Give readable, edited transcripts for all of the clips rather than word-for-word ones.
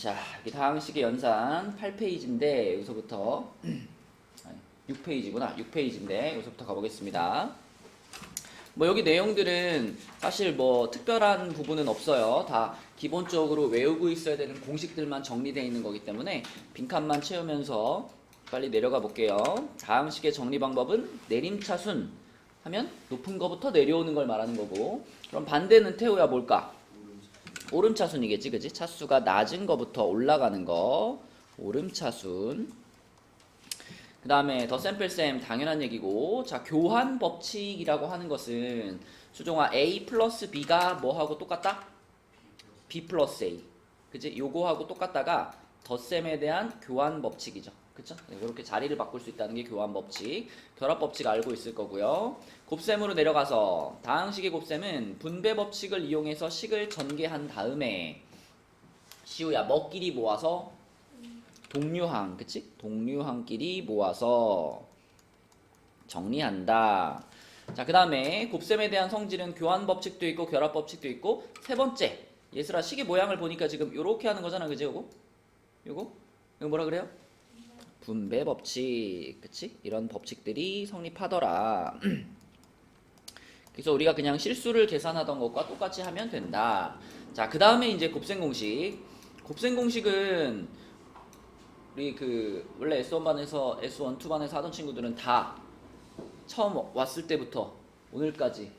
자, 여기 다항식의 연산 8페이지인데 여기서부터 6페이지구나. 6페이지인데 여기서부터 가보겠습니다. 뭐 여기 내용들은 사실 뭐 특별한 부분은 없어요. 다 기본적으로 외우고 있어야 되는 공식들만 정리되어 있는 거기 때문에 빈칸만 채우면서 빨리 내려가 볼게요. 다항식의 정리 방법은 내림차순 하면 높은 거부터 내려오는 걸 말하는 거고, 그럼 반대는 태호야 뭘까? 오름차순이겠지, 그지? 차수가 낮은 거부터 올라가는 거, 오름차순. 그 다음에 더 샘플셈 당연한 얘기고, 자, 교환 법칙이라고 하는 것은 수종아 A 플러스 B가 뭐하고 똑같다? B 플러스 A. 그지? 요거하고 똑같다가 덧셈에 대한 교환 법칙이죠. 그쵸? 이렇게 자리를 바꿀 수 있다는 게 교환 법칙. 결합 법칙 알고 있을 거고요. 곱셈으로 내려가서 다항식의 곱셈은 분배 법칙을 이용해서 식을 전개한 다음에 시우야 뭐끼리 모아서 동류항, 그치? 동류항끼리 모아서 정리한다. 자, 그 다음에 곱셈에 대한 성질은 교환 법칙도 있고 결합 법칙도 있고, 세 번째 예슬아 식의 모양을 보니까 지금 요렇게 하는 거잖아, 그지? 요거 뭐라 그래요? 분배 법칙, 그치? 이런 법칙들이 성립하더라. 그래서 우리가 그냥 실수를 계산하던 것과 똑같이 하면 된다. 자, 그 다음에 이제 곱셈 공식. 곱셈 공식은 우리 원래 S1반에서 S1, 2반에서 하던 친구들은 다 처음 왔을 때부터 오늘까지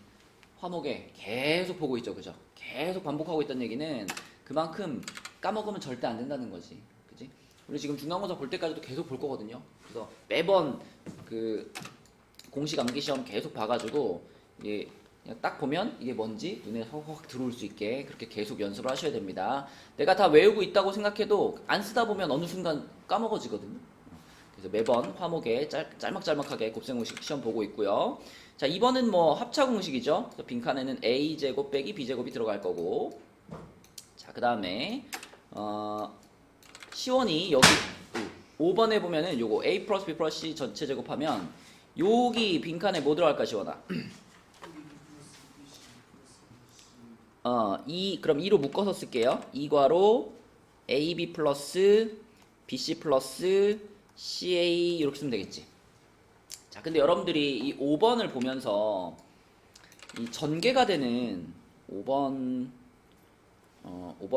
화목에 계속 보고 있죠, 그죠? 계속 반복하고 있다는 얘기는 그만큼 까먹으면 절대 안 된다는 거지, 그지? 우리 지금 중간고사 볼 때까지도 계속 볼 거거든요. 그래서 매번 공식 암기 시험 계속 봐가지고 이게 그냥 딱 보면 이게 뭔지 눈에 확 들어올 수 있게 그렇게 계속 연습을 하셔야 됩니다. 내가 다 외우고 있다고 생각해도 안 쓰다 보면 어느 순간 까먹어지거든요. 그래서 매번 화목에 짤막짤막하게 곱셈 공식 시험 보고 있고요. 자, 2번은 뭐 합차 공식이죠. 그래서 빈칸에는 a제곱 빼기 b제곱이 들어갈 거고, 자, 그 다음에 시원이 여기 5번에 보면은 요거 a 플러스 b 플러스 c 전체 제곱하면 여기 빈칸에 뭐 들어갈까, 시원아? 그럼 2로 묶어서 쓸게요. 2괄호 AB 플러스 BC 플러스 CA 이렇게 쓰면 되겠지. 자, 근데 여러분들이 이 5번을 보면서 이 전개가 되는 5번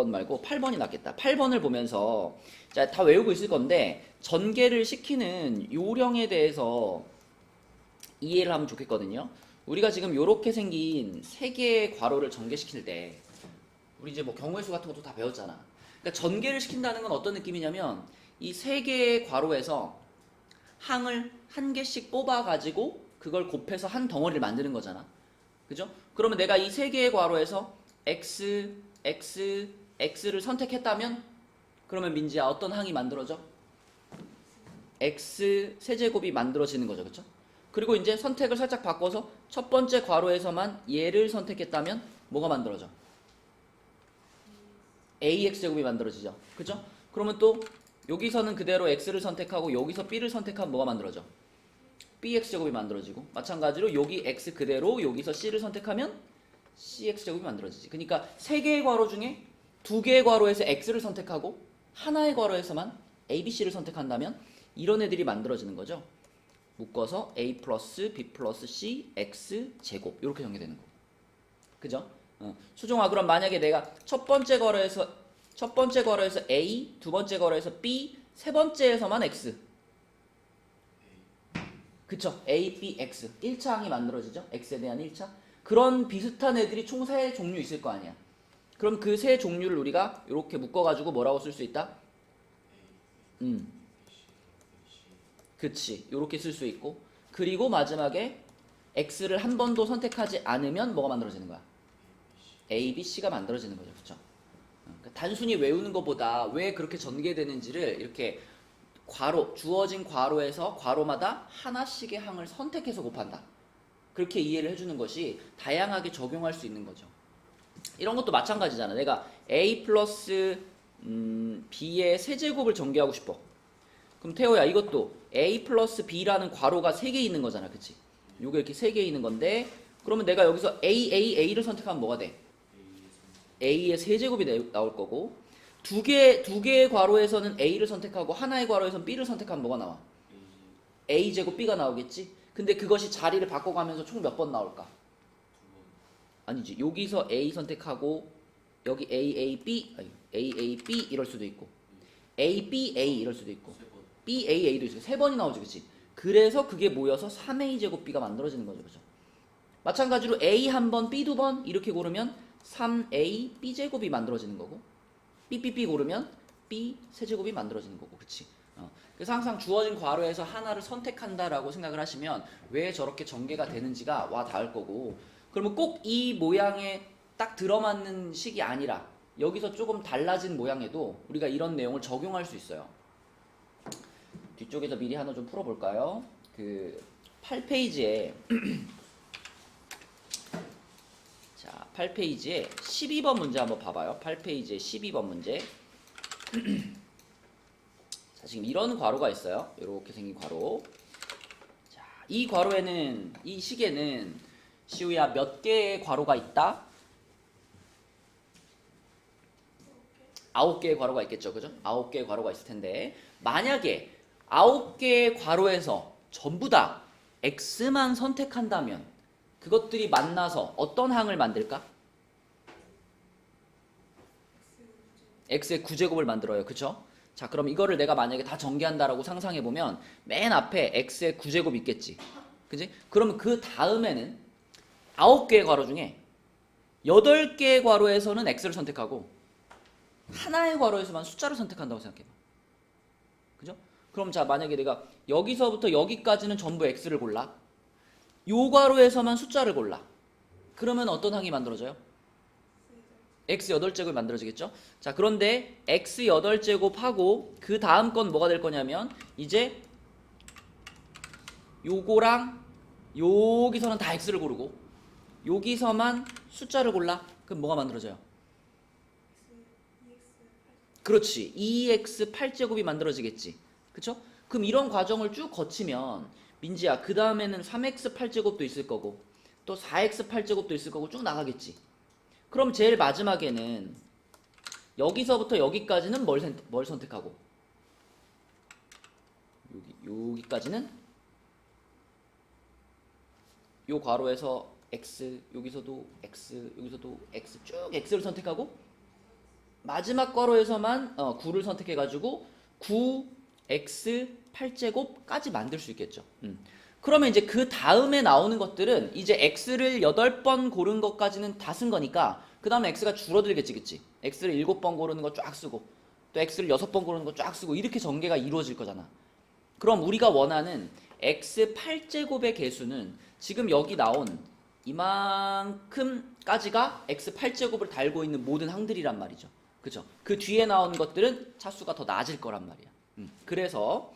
말고 8번이 낫겠다. 8번을 보면서 자, 다 외우고 있을 건데 전개를 시키는 요령에 대해서 이해를 하면 좋겠거든요. 우리가 지금 요렇게 생긴 세 개의 괄호를 전개시킬 때 우리 이제 뭐 경우의 수 같은 것도 다 배웠잖아. 그러니까 전개를 시킨다는 건 어떤 느낌이냐면 이 세 개의 괄호에서 항을 한 개씩 뽑아 가지고 그걸 곱해서 한 덩어리를 만드는 거잖아. 그죠? 그러면 내가 이 세 개의 괄호에서 x, x, x를 선택했다면 그러면 민지야 어떤 항이 만들어져? x 세제곱이 만들어지는 거죠. 그쵸? 그리고 이제 선택을 살짝 바꿔서 첫 번째 괄호에서만 얘를 선택했다면 뭐가 만들어져? ax제곱이 만들어지죠. 그죠? 그러면 또 여기서는 그대로 x를 선택하고 여기서 b를 선택하면 뭐가 만들어져? bx제곱이 만들어지고, 마찬가지로 여기 x 그대로 여기서 c를 선택하면 cx제곱이 만들어지지. 그러니까 세 개의 괄호 중에 두 개의 괄호에서 x를 선택하고 하나의 괄호에서만 a, b, c를 선택한다면 이런 애들이 만들어지는 거죠. 묶어서 a 플러스 b 플러스 c x 제곱 이렇게 전개되는 거. 그죠? 수종아, 그럼 만약에 내가 첫 번째 괄호에서 a, 두 번째 괄호에서 b, 세 번째에서만 x. 그쵸? a, b, x 1차 항이 만들어지죠? x에 대한 1차. 그런 비슷한 애들이 총 3종류 있을 거 아니야. 그럼 그 세 종류를 우리가 이렇게 묶어가지고 뭐라고 쓸 수 있다? 그치, 요렇게 쓸 수 있고, 그리고 마지막에 x를 한 번도 선택하지 않으면 뭐가 만들어지는 거야? a, b, c가 만들어지는 거죠. 그쵸? 그러니까 단순히 외우는 것보다 왜 그렇게 전개되는지를 이렇게 주어진 괄호에서 괄호마다 하나씩의 항을 선택해서 곱한다, 그렇게 이해를 해주는 것이 다양하게 적용할 수 있는 거죠. 이런 것도 마찬가지잖아. 내가 a 플러스 b의 세제곱을 전개하고 싶어. 그럼 태호야, 이것도 a 플러스 b라는 괄호가 3개 있는 거잖아. 그치? 요게 이렇게 3개 있는 건데, 그러면 내가 여기서 a를 선택하면 뭐가 돼? a의 세제곱이 나올 거고, 두 개의 괄호에서는 A를 선택하고 하나의 괄호에서는 B를 선택하면 뭐가 나와? A제곱 B가 나오겠지? 근데 그것이 자리를 바꿔가면서 총 몇 번 나올까? 아니지. 여기서 A 선택하고 여기 AAB 이럴 수도 있고 ABA 이럴 수도 있고 BAA도 있어. 세 번이 나오지, 그치? 그래서 그게 모여서 3A 제곱 B가 만들어지는 거죠, 그죠? 마찬가지로 A 한 번, B 두 번 이렇게 고르면 3A B 제곱이 만들어지는 거고 BBB 고르면 B 세제곱이 만들어지는 거고, 그치? 그래서 항상 주어진 괄호에서 하나를 선택한다라고 생각을 하시면 왜 저렇게 전개가 되는지가 와 닿을 거고, 그러면 꼭 이 모양에 딱 들어맞는 식이 아니라 여기서 조금 달라진 모양에도 우리가 이런 내용을 적용할 수 있어요. 뒤쪽에서 미리 하나 좀 풀어볼까요? 그 8페이지에 자, 8페이지에 12번 문제 한번 봐봐요. 8페이지에 12번 문제. 자, 지금 이런 괄호가 있어요. 이렇게 생긴 괄호. 자, 이 괄호에는, 이 식에는 시우야 몇 개의 괄호가 있다? 9개의 괄호가 있겠죠, 그죠? 9개의 괄호가 있을 텐데, 만약에 9개의 괄호에서 전부 다 x만 선택한다면 그것들이 만나서 어떤 항을 만들까? x의 9제곱을 만들어요, 그쵸? 자, 그럼 이거를 내가 만약에 다 전개한다라고 상상해보면 맨 앞에 x의 9제곱 있겠지, 그지? 그러면 그 다음에는 9개의 괄호 중에 8개의 괄호에서는 x를 선택하고 하나의 괄호에서만 숫자를 선택한다고 생각해봐. 그죠? 그럼 자, 만약에 내가 여기서부터 여기까지는 전부 x를 골라. 요 괄호에서만 숫자를 골라. 그러면 어떤 항이 만들어져요? x 8제곱이 만들어지겠죠? 자, 그런데 x 8제곱하고 그 다음 건 뭐가 될 거냐면 이제 요거랑 여기서는 다 x를 고르고 여기서만 숫자를 골라. 그럼 뭐가 만들어져요? 그렇지. 2x 8제곱이 만들어지겠지. 그쵸? 그럼 이런 과정을 쭉 거치면 민지야, 그 다음에는 3x 8제곱도 있을 거고 또 4x 8제곱도 있을 거고 쭉 나가겠지. 그럼 제일 마지막에는 여기서부터 여기까지는 뭘 선택하고 여기까지는 요 괄호에서 x, 여기서도 x, 여기서도 x, 쭉 x를 선택하고 마지막 괄호에서만 9를 선택해가지고 9x 8제곱까지 만들 수 있겠죠. 그러면 이제 그 다음에 나오는 것들은 이제 x를 8번 고른 것까지는 다 쓴 거니까 그 다음에 x가 줄어들겠지, 그치? x를 7번 고르는 거 쫙 쓰고 또 x를 6번 고르는 거 쫙 쓰고 이렇게 전개가 이루어질 거잖아. 그럼 우리가 원하는 x 8제곱의 개수는 지금 여기 나온 이만큼까지가 x 8제곱을 달고 있는 모든 항들이란 말이죠. 그죠? 그 뒤에 나오는 것들은 차수가 더 낮을 거란 말이야. 그래서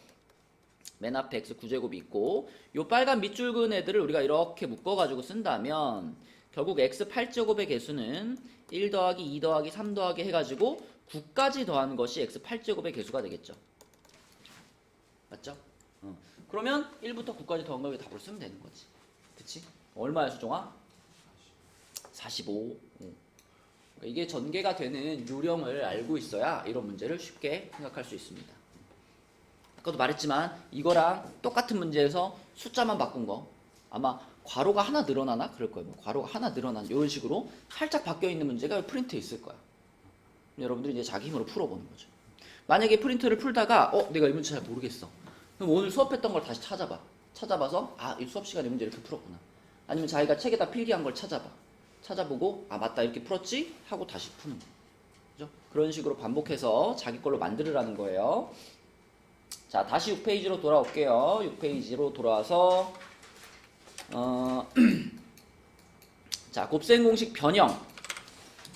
맨 앞에 x 9제곱이 있고 요 빨간 밑줄 그은 애들을 우리가 이렇게 묶어가지고 쓴다면 결국 x 8제곱의 개수는 1 더하기 2 더하기 3 더하기 해가지고 9까지 더한 것이 x 8제곱의 개수가 되겠죠. 맞죠? 그러면 1부터 9까지 더한 걸 답으로 쓰면 되는 거지. 그치? 얼마야, 수종아? 45. 이게 전개가 되는 요령을 알고 있어야 이런 문제를 쉽게 생각할 수 있습니다. 아까도 말했지만 이거랑 똑같은 문제에서 숫자만 바꾼 거 아마 괄호가 하나 늘어나나? 그럴 거예요. 괄호가 하나 늘어난 이런 식으로 살짝 바뀌어 있는 문제가 프린트에 있을 거야. 여러분들이 이제 자기 힘으로 풀어보는 거죠. 만약에 프린트를 풀다가 내가 이 문제 잘 모르겠어. 그럼 오늘 수업했던 걸 다시 찾아봐서 이 수업 시간에 문제 이렇게 풀었구나. 아니면 자기가 책에다 필기한 걸 찾아보고 맞다, 이렇게 풀었지? 하고 다시 푸는 거죠. 그죠? 그런 식으로 반복해서 자기 걸로 만들으라는 거예요. 자, 다시 6페이지로 돌아올게요. 6페이지로 돌아와서 자, 곱셈 공식 변형.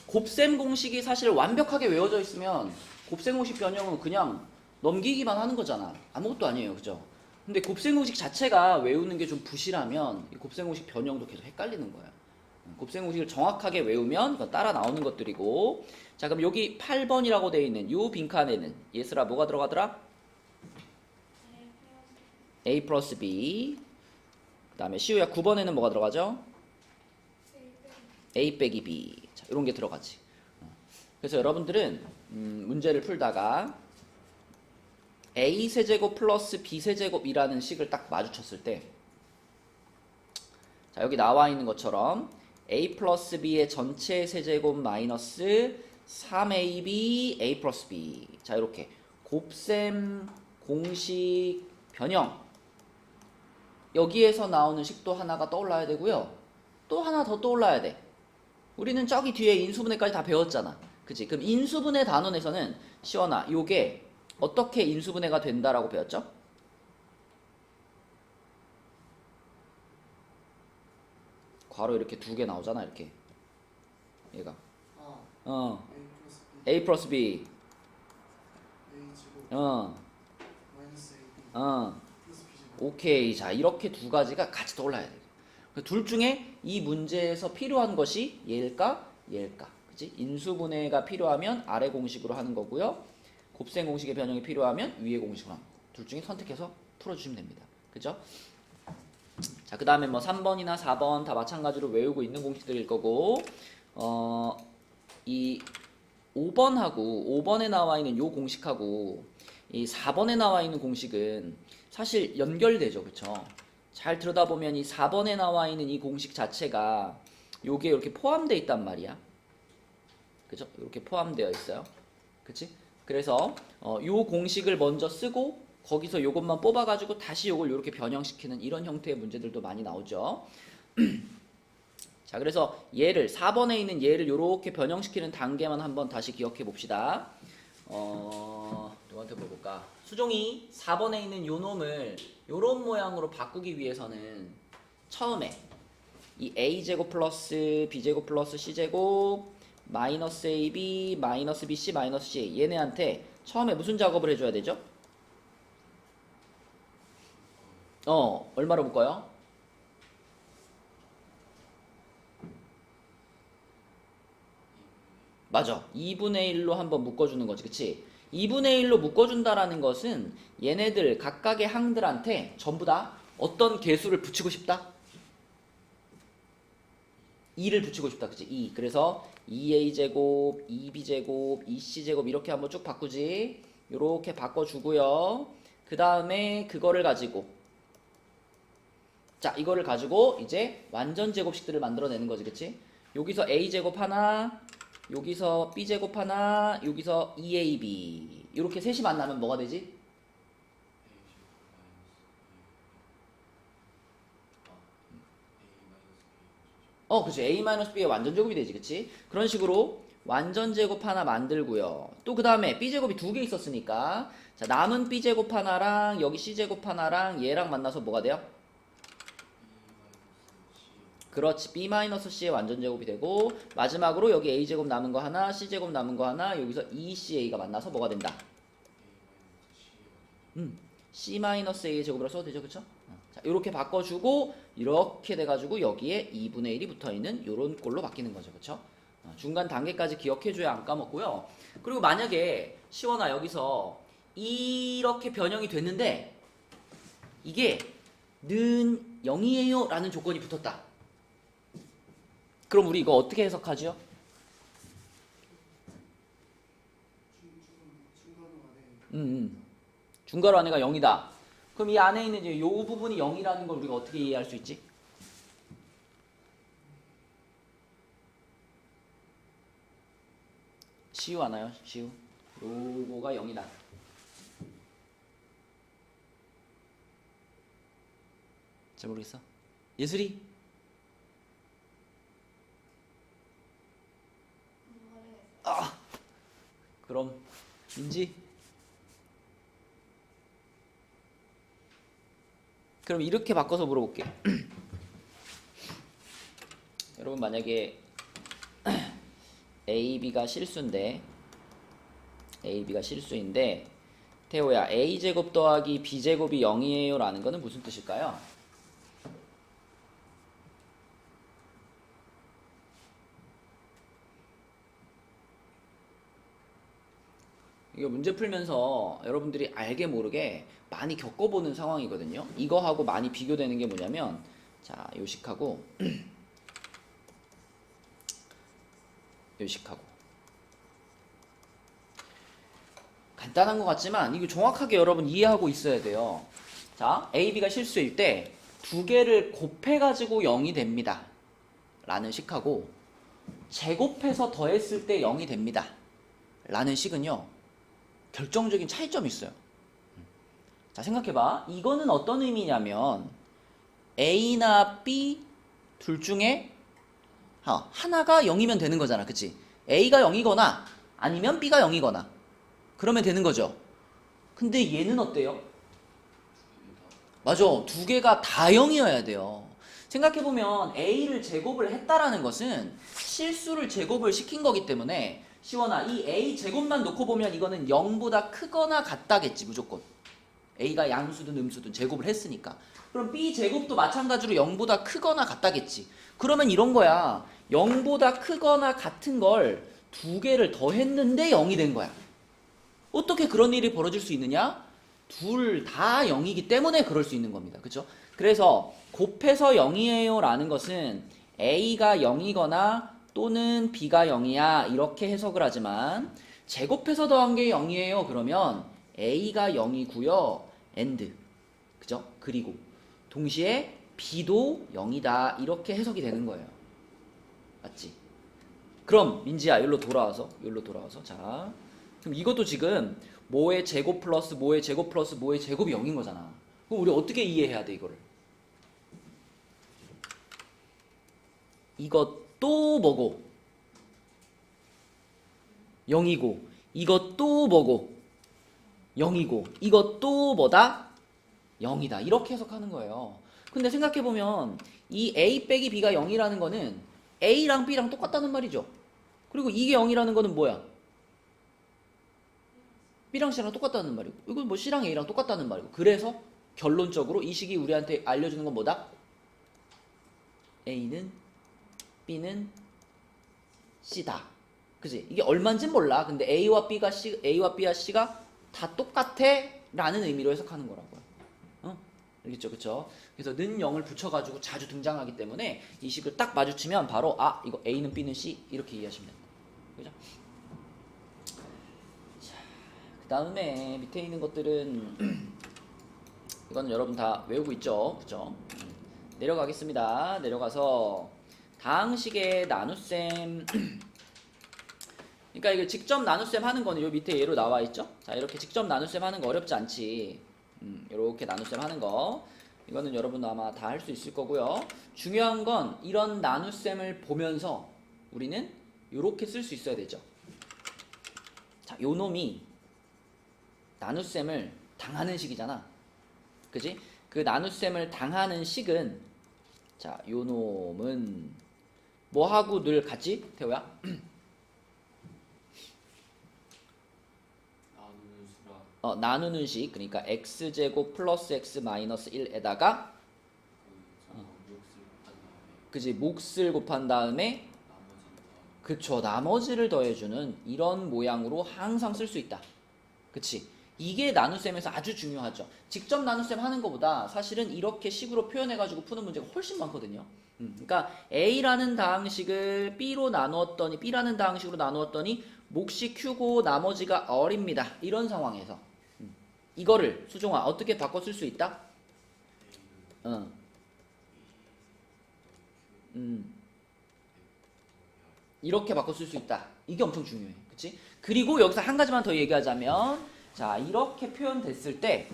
곱셈 공식이 사실 완벽하게 외워져 있으면 곱셈 공식 변형은 그냥 넘기기만 하는 거잖아. 아무것도 아니에요, 그죠? 근데 곱셈 공식 자체가 외우는 게 좀 부실하면 이 곱셈 공식 변형도 계속 헷갈리는 거야. 곱셈 공식을 정확하게 외우면 그건 따라 나오는 것들이고. 자, 그럼 여기 8번이라고 되어 있는 이 빈칸에는 예슬아 뭐가 들어가더라? a 플러스 b. 그 다음에 시우야 9번에는 뭐가 들어가죠? a 빼기 b. 자, 이런 게 들어가지. 그래서 여러분들은 문제를 풀다가 a 세제곱 플러스 b 세제곱이라는 식을 딱 마주쳤을 때, 자 여기 나와 있는 것처럼 a 플러스 b의 전체 세제곱 마이너스 3ab a 플러스 b, 자 이렇게 곱셈 공식 변형, 여기에서 나오는 식도 하나가 떠올라야 되고요. 또 하나 더 떠올라야 돼. 우리는 저기 뒤에 인수분해까지 다 배웠잖아. 그치? 그럼 인수분해 단원에서는 시원아, 요게 어떻게 인수분해가 된다라고 배웠죠? 괄호 이렇게 두 개 나오잖아, 이렇게. 얘가. A 플러스 B. 오케이. 자, 이렇게 두 가지가 같이 떠올라야 돼. 둘 중에 이 문제에서 필요한 것이 얘일까? 얘일까? 그치? 인수분해가 필요하면 아래 공식으로 하는 거고요. 곱셈 공식의 변형이 필요하면 위의 공식으로 하는 거. 둘 중에 선택해서 풀어주시면 됩니다. 그죠? 자, 그 다음에 뭐 3번이나 4번 다 마찬가지로 외우고 있는 공식들일 거고, 이 5번에 나와 있는 요 공식하고 이 4번에 나와 있는 공식은 사실 연결되죠. 그쵸? 잘 들여다보면 이 4번에 나와 있는 이 공식 자체가 요게 이렇게 포함되어 있단 말이야. 그죠? 이렇게 포함되어 있어요. 그치? 그래서 요 공식을 먼저 쓰고 거기서 요것만 뽑아가지고 다시 요걸 이렇게 변형시키는 이런 형태의 문제들도 많이 나오죠. 자, 그래서 얘를 4번에 있는 얘를 이렇게 변형시키는 단계만 한번 다시 기억해 봅시다. 누구한테 물어볼까? 수종이 4번에 있는 요 놈을 요런 모양으로 바꾸기 위해서는 처음에 이 a제곱 플러스 b제곱 플러스 c제곱 마이너스 ab 마이너스 bc 마이너스 c 얘네한테 처음에 무슨 작업을 해줘야 되죠? 얼마로 묶어요? 맞아. 2분의 1로 한번 묶어주는 거지. 그치? 2분의 1로 묶어준다라는 것은 얘네들 각각의 항들한테 전부 다 어떤 개수를 붙이고 싶다? 2를 붙이고 싶다. 그치? 2. 그래서 2a제곱, 2b제곱, 2c제곱 이렇게 한번 쭉 바꾸지. 요렇게 바꿔주고요. 그 다음에 그거를 가지고, 자 이거를 가지고 이제 완전 제곱식들을 만들어내는 거지. 그치? 여기서 a제곱 하나, 여기서 b제곱 하나, 여기서 2ab 이렇게 셋이 만나면 뭐가 되지? 그치. a-b의 완전 제곱이 되지. 그치? 그런 식으로 완전 제곱 하나 만들고요. 또 그 다음에 b제곱이 두 개 있었으니까, 자 남은 b제곱 하나랑 여기 c제곱 하나랑 얘랑 만나서 뭐가 돼요? 그렇지. b-c의 완전 제곱이 되고, 마지막으로 여기 a제곱 남은 거 하나, c제곱 남은 거 하나, 여기서 2ca가 만나서 뭐가 된다? c-a의 제곱이라고 써도 되죠. 그쵸? 자, 이렇게 바꿔주고 이렇게 돼가지고 여기에 2분의 1이 붙어있는 요런 꼴로 바뀌는 거죠. 그쵸? 중간 단계까지 기억해줘야 안 까먹고요. 그리고 만약에 시원아 여기서 이렇게 변형이 됐는데 이게 는 0이에요 라는 조건이 붙었다. 그럼 우리 이거 어떻게 해석하죠? 중괄호 안에가 0이다. 그럼 이 안에 있는 이제 요 부분이 0이라는 걸 우리가 어떻게 이해할 수 있지? 시우 하나요? 시우. 요거가 0이다. 잘 모르겠어? 예슬이? 그럼 민지? 그럼 이렇게 바꿔서 물어볼게. 여러분 만약에 AB가 실수인데 태호야 A제곱 더하기 B제곱이 0이에요 라는 거는 무슨 뜻일까요? 이거 문제 풀면서 여러분들이 알게 모르게 많이 겪어보는 상황이거든요. 이거하고 많이 비교되는 게 뭐냐면, 자 요식하고 간단한 것 같지만 이거 정확하게 여러분 이해하고 있어야 돼요. 자, A, B가 실수일 때 두 개를 곱해가지고 0이 됩니다. 라는 식하고 제곱해서 더했을 때 0이 됩니다. 라는 식은요. 결정적인 차이점이 있어요. 자, 생각해봐. 이거는 어떤 의미냐면 A나 B 둘 중에 하나가 0이면 되는 거잖아. 그치? A가 0이거나 아니면 B가 0이거나 그러면 되는 거죠. 근데 얘는 어때요? 맞아. 두 개가 다 0이어야 돼요. 생각해보면 A를 제곱을 했다라는 것은 실수를 제곱을 시킨 거기 때문에 시원아, 이 A 제곱만 놓고 보면 이거는 0보다 크거나 같다겠지, 무조건. A가 양수든 음수든 제곱을 했으니까. 그럼 B 제곱도 마찬가지로 0보다 크거나 같다겠지. 그러면 이런 거야. 0보다 크거나 같은 걸 두 개를 더했는데 0이 된 거야. 어떻게 그런 일이 벌어질 수 있느냐? 둘 다 0이기 때문에 그럴 수 있는 겁니다. 그쵸? 그래서 곱해서 0이에요 라는 것은 A가 0이거나 또는 B가 0이야 이렇게 해석을 하지만 제곱해서 더한 게 0이에요 그러면 A가 0이고요 and 그죠? 그리고 동시에 B도 0이다 이렇게 해석이 되는 거예요. 맞지? 그럼 민지야 여기로 돌아와서 자 그럼 이것도 지금 뭐의 제곱 플러스 뭐의 제곱 플러스 뭐의 제곱이 0인 거잖아. 그럼 우리 어떻게 이해해야 돼 이거를? 이것도 뭐고 0이고 이것도 뭐고 0이고 이것도 뭐다? 0이다. 이렇게 해석하는 거예요. 근데 생각해보면 이 A 빼기 B가 0이라는 거는 A랑 B랑 똑같다는 말이죠. 그리고 이게 0이라는 거는 뭐야? B랑 C랑 똑같다는 말이고 이건 뭐 C랑 A랑 똑같다는 말이고 그래서 결론적으로 이 식이 우리한테 알려주는 건 뭐다? A는 B는 C다. 그지? 이게 얼마인진 몰라. 근데 A와 B가 C가 다 똑같아 라는 의미로 해석하는 거라고요. 알겠죠? 그쵸? 그래서 는 0을 붙여가지고 자주 등장하기 때문에 이 식을 딱 마주치면 바로 이거 A는 B는 C 이렇게 이해하시면 됩니다. 그죠? 그 다음에 밑에 있는 것들은 이거는 여러분 다 외우고 있죠? 그쵸? 내려가겠습니다. 내려가서 다항식의 나눗셈 그러니까 이거 직접 나눗셈 하는 거는 요 밑에 예로 나와 있죠? 자, 이렇게 직접 나눗셈 하는 거 어렵지 않지. 이렇게 나눗셈 하는 거 이거는 여러분도 아마 다 할 수 있을 거고요. 중요한 건 이런 나눗셈을 보면서 우리는 이렇게 쓸 수 있어야 되죠. 자, 요 놈이 나눗셈을 당하는 식이잖아. 그지? 그 나눗셈을 당하는 식은 자, 요 놈은 뭐하고 늘 같지? 태호야? 나누는 식 그러니까 x제곱 플러스 x 마이너스 1에다가 그지 몫을 곱한 다음에 그쵸 나머지를 더해주는 이런 모양으로 항상 쓸 수 있다. 그치? 이게 나눗셈에서 아주 중요하죠. 직접 나눗셈 하는 것보다 사실은 이렇게 식으로 표현해가지고 푸는 문제가 훨씬 많거든요. 그러니까 A라는 다항식을 B로 나누었더니 B라는 다항식으로 나누었더니 몫이 Q고 나머지가 R입니다. 이런 상황에서 이거를 수종아 어떻게 바꿔 쓸 수 있다? 이렇게 바꿔 쓸 수 있다. 이게 엄청 중요해. 그치? 그리고 여기서 한 가지만 더 얘기하자면 자 이렇게 표현됐을 때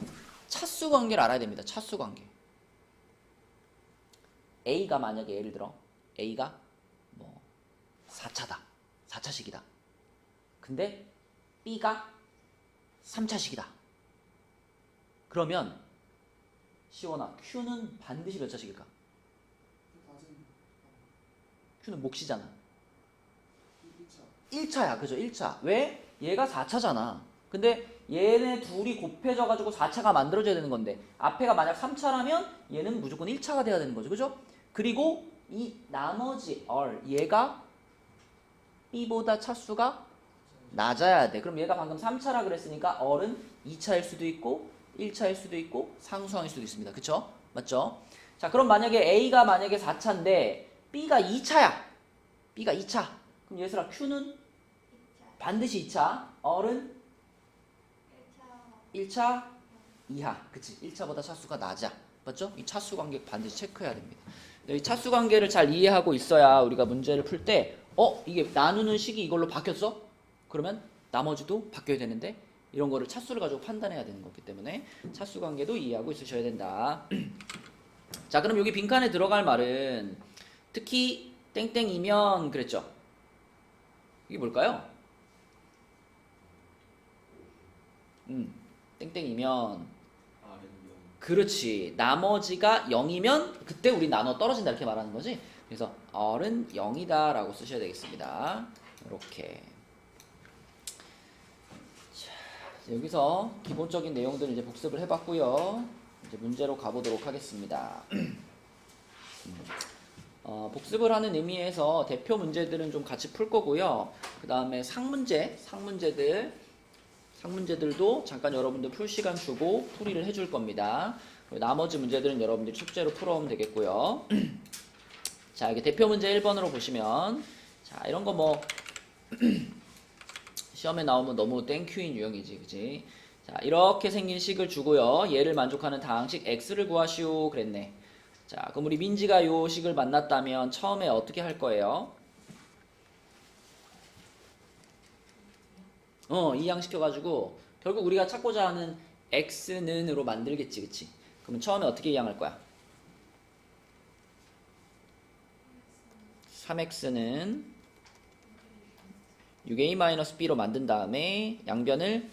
차수 관계를 알아야 됩니다. 차수 관계. A가 만약에 예를 들어 A가 뭐 4차다. 4차식이다. 근데 B가 3차식이다. 그러면 시원아 Q는 반드시 몇 차식일까? Q는 몫이잖아. 1차야. 그죠? 1차. 왜? 얘가 4차잖아. 근데 얘네 둘이 곱해져가지고 4차가 만들어져야 되는 건데 앞에가 만약 3차라면 얘는 무조건 1차가 돼야 되는 거죠. 그죠? 그리고 이 나머지 R 얘가 B보다 차수가 낮아야 돼. 그럼 얘가 방금 3차라 그랬으니까 R은 2차일 수도 있고 1차일 수도 있고 상수항일 수도 있습니다. 그쵸? 맞죠? 자 그럼 만약에 A가 만약에 4차인데 B가 2차야. B가 2차. 그럼 얘들아 Q는 반드시 2차. R은 1차 이하. 그치? 1차보다 차수가 낮아. 맞죠? 이 차수 관계 반드시 체크해야 됩니다. 이 차수 관계를 잘 이해하고 있어야 우리가 문제를 풀 때 이게 나누는 식이 이걸로 바뀌었어? 그러면 나머지도 바뀌어야 되는데 이런 거를 차수를 가지고 판단해야 되는 거기 때문에 차수 관계도 이해하고 있으셔야 된다. 자, 그럼 여기 빈칸에 들어갈 말은 특히 땡땡이면 그랬죠? 이게 뭘까요? 땡땡이면 그렇지. 나머지가 0이면 그때 우리 나눠 떨어진다 이렇게 말하는 거지. 그래서 R은 0이다 라고 쓰셔야 되겠습니다. 이렇게. 자, 여기서 기본적인 내용들을 이제 복습을 해봤고요. 이제 문제로 가보도록 하겠습니다. 복습을 하는 의미에서 대표 문제들은 좀 같이 풀 거고요. 그 다음에 상문제들도 잠깐 여러분들 풀 시간 주고 풀이를 해줄 겁니다. 나머지 문제들은 여러분들이 숙제로 풀어오면 되겠고요. 자, 여기 대표 문제 1번으로 보시면 자, 이런 거 뭐 시험에 나오면 너무 땡큐인 유형이지, 그치? 자, 이렇게 생긴 식을 주고요. 얘를 만족하는 다항식 x를 구하시오 그랬네. 자, 그럼 우리 민지가 요 식을 만났다면 처음에 어떻게 할 거예요? 이항시켜가지고 결국 우리가 찾고자 하는 x는으로 만들겠지, 그치? 그러면 처음에 어떻게 이항할 거야? 3x는 6a-b로 만든 다음에 양변을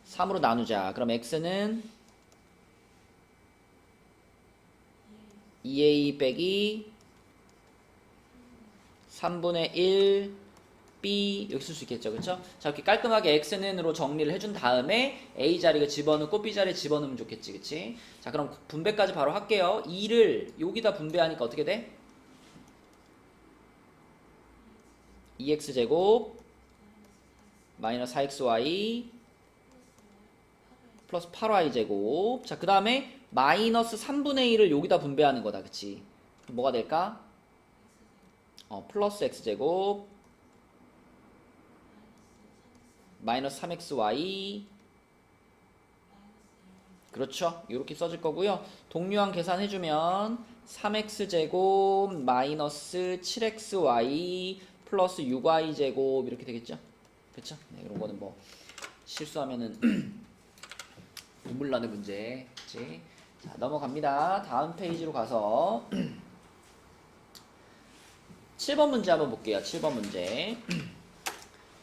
3으로 나누자. 그럼 x는 2a 빼기 3분의 1 b 여기 쓸 수 있겠죠, 그렇죠? 자, 이렇게 깔끔하게 x는으로 정리를 해준 다음에 a 자리에 집어넣고 b 자리에 집어넣으면 좋겠지, 그치? 자, 그럼 분배까지 바로 할게요. 2를 여기다 분배하니까 어떻게 돼? 2x제곱 마이너스 4xy 플러스 8y제곱. 자, 그 다음에 마이너스 3분의 1을 여기다 분배하는 거다, 그치? 그럼 뭐가 될까? 플러스 x제곱 마이너스 3xy. 그렇죠? 이렇게 써질 거고요. 동류항 계산해주면 3x제곱 마이너스 7xy 플러스 6y제곱 이렇게 되겠죠? 그렇죠? 네, 이런 거는 뭐 실수하면은 눈물 나는 문제. 그치? 자, 넘어갑니다. 다음 페이지로 가서 7번 문제 한번 볼게요. 7번 문제.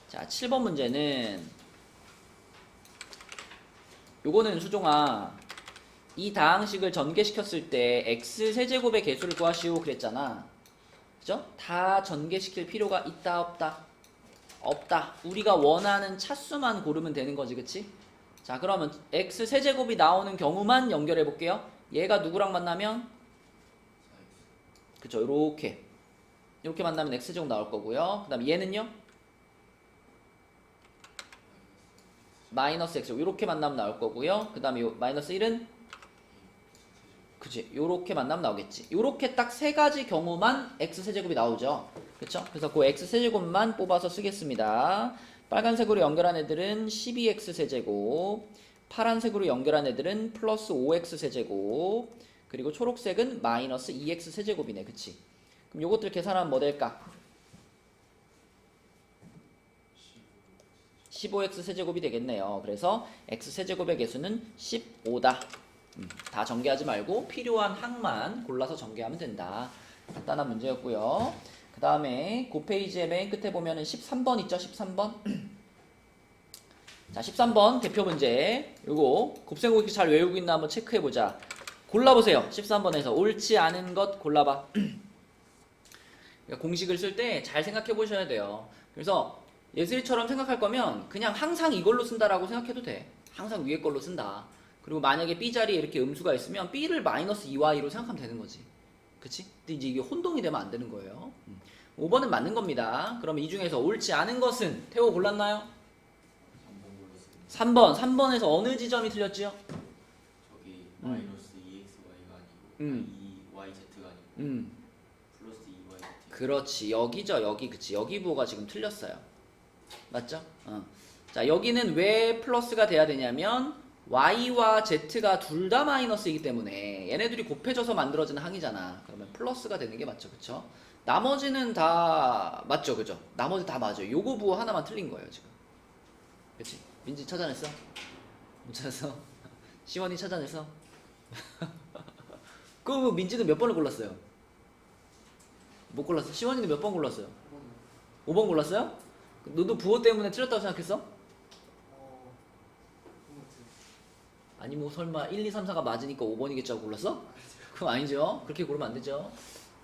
자, 7번 문제는 요거는 수종아, 이 다항식을 전개시켰을 때 x 세제곱의 개수를 구하시오 그랬잖아. 그죠? 다 전개시킬 필요가 있다 없다? 없다. 우리가 원하는 차수만 고르면 되는 거지, 그치? 자, 그러면 x 세제곱이 나오는 경우만 연결해 볼게요. 얘가 누구랑 만나면? 그쵸, 요렇게 만나면 x 세제곱 나올 거고요. 그 다음에 얘는요? 마이너스 x 요렇게 만나면 나올 거고요. 그 다음에 마이너스 1은 그치, 요렇게 만나면 나오겠지. 요렇게 딱 세 가지 경우만 x 세제곱이 나오죠. 그쵸? 그래서 그 x 세제곱만 뽑아서 쓰겠습니다. 빨간색으로 연결한 애들은 12x 세제곱, 파란색으로 연결한 애들은 플러스 5x 세제곱, 그리고 초록색은 마이너스 2x 세제곱이네. 그치? 그럼 요것들 계산하면 뭐 될까? 15x 세제곱이 되겠네요. 그래서 x 세제곱의 개수는 15다. 다 전개하지 말고 필요한 항만 골라서 전개하면 된다. 간단한 문제였고요. 그 다음에 그 페이지의 맨 끝에 보면은 13번 있죠? 13번. 자, 13번 대표 문제. 요거 곱셈곱기 잘 외우고 있나 한번 체크해보자. 골라보세요. 13번에서 옳지 않은 것 골라봐. 그러니까 공식을 쓸 때 잘 생각해 보셔야 돼요. 그래서 예슬이처럼 생각할 거면 그냥 항상 이걸로 쓴다라고 생각해도 돼. 항상 위에 걸로 쓴다. 그리고 만약에 B 자리에 이렇게 음수가 있으면 B를 마이너스 2y로 생각하면 되는 거지. 그치? 근데 이제 이게 혼동이 되면 안 되는 거예요. 5번은 맞는 겁니다. 그러면 이 중에서 옳지 않은 것은 태호 골랐나요? 3번. 3번에서 어느 지점이 틀렸지요? 저기 마이너스 2xy가 아니고 2yz가 아니고 플러스 2yz. 그렇지. 여기죠. 여기. 그치. 여기 부호가 지금 틀렸어요. 맞죠? 자, 여기는 왜 플러스가 돼야 되냐면 y와 z가 둘 다 마이너스이기 때문에 얘네들이 곱해져서 만들어지는 항이잖아. 그러면 플러스가 되는 게 맞죠, 그쵸? 나머지는 다 맞죠, 그죠? 나머지 다 맞아요. 요거 부호 하나만 틀린 거예요, 지금. 그치? 민지 찾아냈어? 못 찾았어? 시원이 찾아냈어? 그럼 민지는 몇 번을 골랐어요? 못 골랐어? 시원이는 몇 번 골랐어요? 5번 골랐어요? 너도 부호 때문에 틀렸다고 생각했어? 아니 뭐 설마 1, 2, 3, 4가 맞으니까 5번이겠지 하고 골랐어? 그럼 아니죠. 그렇게 고르면 안 되죠.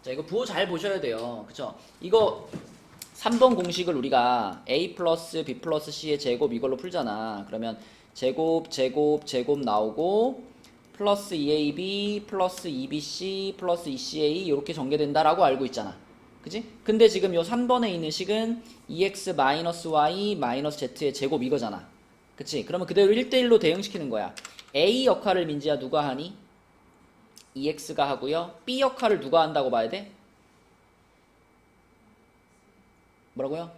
자, 이거 부호 잘 보셔야 돼요. 그쵸? 이거 3번 공식을 우리가 a 플러스 b 플러스 c의 제곱 이걸로 풀잖아. 그러면 제곱 나오고 플러스 2ab 플러스 2bc 플러스 2ca 이렇게 전개된다라고 알고 있잖아. 그지? 근데 지금 요 3번에 있는 식은 2x 마이너스 y 마이너스 z의 제곱 이거잖아. 그치? 그러면 그대로 1대1로 대응시키는 거야. A 역할을 민지야 누가 하니? 2x가 하고요. B 역할을 누가 한다고 봐야 돼? 뭐라고요?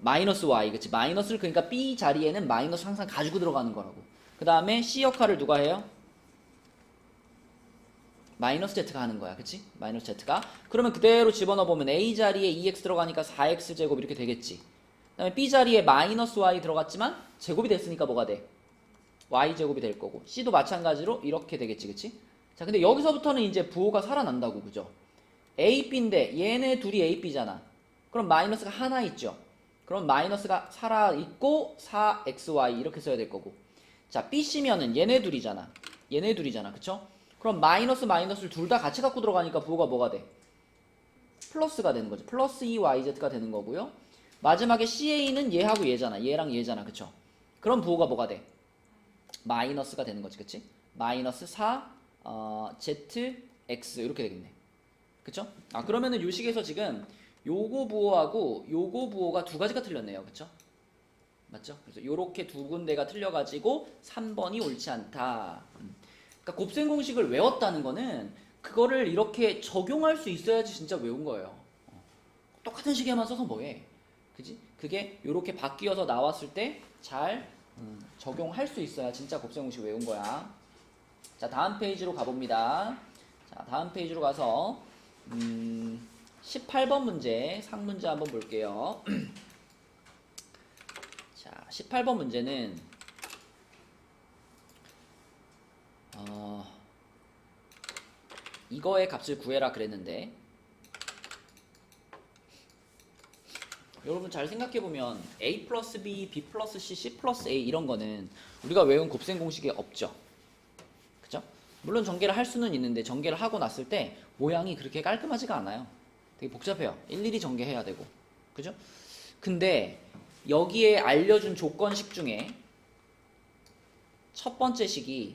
마이너스 y. 그치? 마이너스를 그러니까 B 자리에는 마이너스 항상 가지고 들어가는 거라고. 그 다음에 C 역할을 누가 해요? 마이너스 z가 하는 거야. 그치? 마이너스 z가. 그러면 그대로 집어넣어보면 A 자리에 2x 들어가니까 4x 제곱 이렇게 되겠지. 그 다음에 B 자리에 마이너스 y 들어갔지만 제곱이 됐으니까 뭐가 돼? y 제곱이 될 거고 C도 마찬가지로 이렇게 되겠지. 그치? 자, 근데 여기서부터는 이제 부호가 살아난다고. 그죠? A, B인데 얘네 둘이 A, B잖아. 그럼 마이너스가 하나 있죠. 그럼 마이너스가 살아있고 4xy 이렇게 써야 될 거고. 자, B, C면은 얘네 둘이잖아. 얘네 둘이잖아. 그쵸? 그럼 마이너스를 둘 다 같이 갖고 들어가니까 부호가 뭐가 돼? 플러스가 되는 거죠. 플러스 2yz가 되는 거고요. 마지막에 CA는 얘하고 얘잖아. 얘랑 얘잖아. 그쵸? 그럼 부호가 뭐가 돼? 마이너스가 되는 거지. 그치? 마이너스 4 zx 이렇게 되겠네. 그쵸? 아, 그러면은 요 식에서 지금 요거 부호하고 요거 부호가 두 가지가 틀렸네요. 그쵸? 맞죠? 그래서 요렇게 두 군데가 틀려가지고 3번이 옳지 않다. 그러니까 곱셈 공식을 외웠다는 거는 그거를 이렇게 적용할 수 있어야지 진짜 외운 거예요. 똑같은 시계만 써서 뭐해? 그지? 그게 요렇게 바뀌어서 나왔을 때 잘 적용할 수 있어야 진짜 곱셈 공식 외운 거야. 자, 다음 페이지로 가봅니다. 자, 다음 페이지로 가서 18번 문제 상문제 한번 볼게요. 자, 18번 문제는 이거의 값을 구해라 그랬는데 여러분 잘 생각해보면 a 플러스 b, b 플러스 c, c 플러스 a 이런 거는 우리가 외운 곱셈 공식에 없죠. 그죠? 물론 전개를 할 수는 있는데 전개를 하고 났을 때 모양이 그렇게 깔끔하지가 않아요. 되게 복잡해요. 일일이 전개해야 되고. 그죠? 근데 여기에 알려준 조건식 중에 첫 번째 식이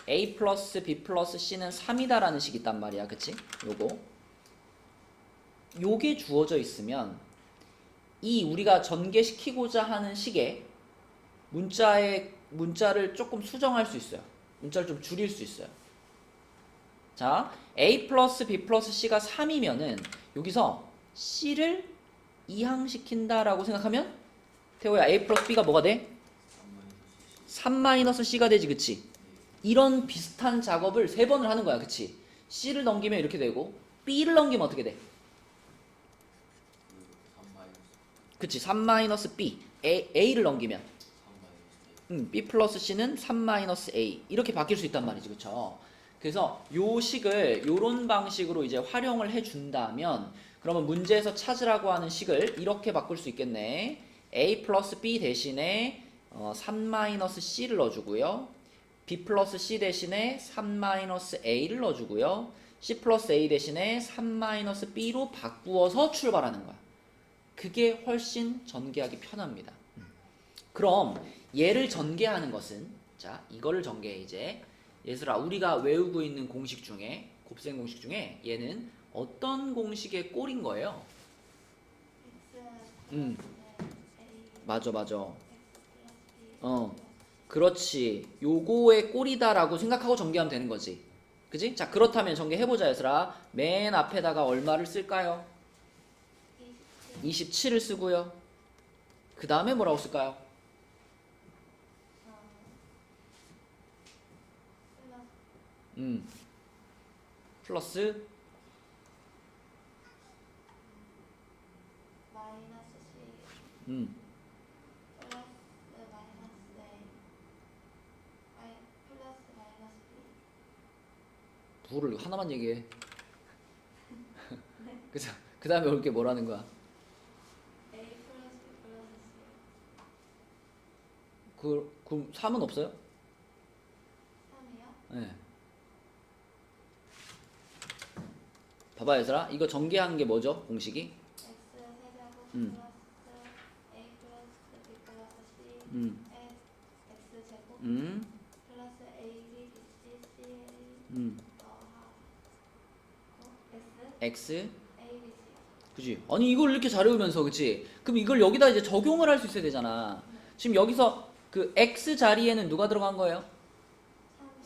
a 플러스 b 플러스 c는 3이다 라는 식이 있단 말이야. 그치? 요게 주어져 있으면 이 우리가 전개시키고자 하는 식에 문자를 조금 수정할 수 있어요. 문자를 좀 줄일 수 있어요. 자, a 플러스 b 플러스 c가 3이면은 여기서 c를 이항시킨다라고 생각하면 태호야 a 플러스 b가 뭐가 돼? 3-c가 되지. 그치? 이런 비슷한 작업을 3번을 하는 거야. 그치? c를 넘기면 이렇게 되고 b를 넘기면 어떻게 돼? 그치? 3-b a를 넘기면 b 플러스 c는 3-a 이렇게 바뀔 수 있단 말이지. 그쵸? 그래서 요 식을 요런 방식으로 이제 활용을 해준다면 그러면 문제에서 찾으라고 하는 식을 이렇게 바꿀 수 있겠네. a 플러스 b 대신에 3-c를 넣어주고요. b 플러스 c 대신에 3-a를 넣어주고요. c 플러스 a 대신에 3-b로 바꾸어서 출발하는 거야. 그게 훨씬 전개하기 편합니다. 그럼 얘를 전개하는 것은 자 이거를 전개해. 이제 예슬아 우리가 외우고 있는 공식 중에 곱셈 공식 중에 얘는 어떤 공식의 꼴인 거예요? 맞아 그렇지. 요거의 꼴이다라고 생각하고 전개하면 되는 거지. 그지? 자, 그렇다면 전개해보자, 얘들아. 맨 앞에다가 얼마를 쓸까요? 27을 쓰고요. 그 다음에 뭐라고 쓸까요? 플러스 마이너스 C 플러스 마이너스 A 플러스 마이너스 B 부를 하나만 얘기해. 그죠? 그 다음에 올 게 뭐라는 거야? A 플러스 B 플러스 C 그럼 3은 없어요? 3이요? 네. 봐봐 얘들아, 이거 전개한 게 뭐죠? 공식이? X 세제곱 음. 플러스 A 플러스 B 플러스 C X 제곱 플러스 A B B C C A X A B C 그지? 아니 이걸 이렇게 잘 외우면서 그치? 그럼 이걸 여기다 이제 적용을 할 수 있어야 되잖아. 지금 여기서 그 X 자리에는 누가 들어간 거예요?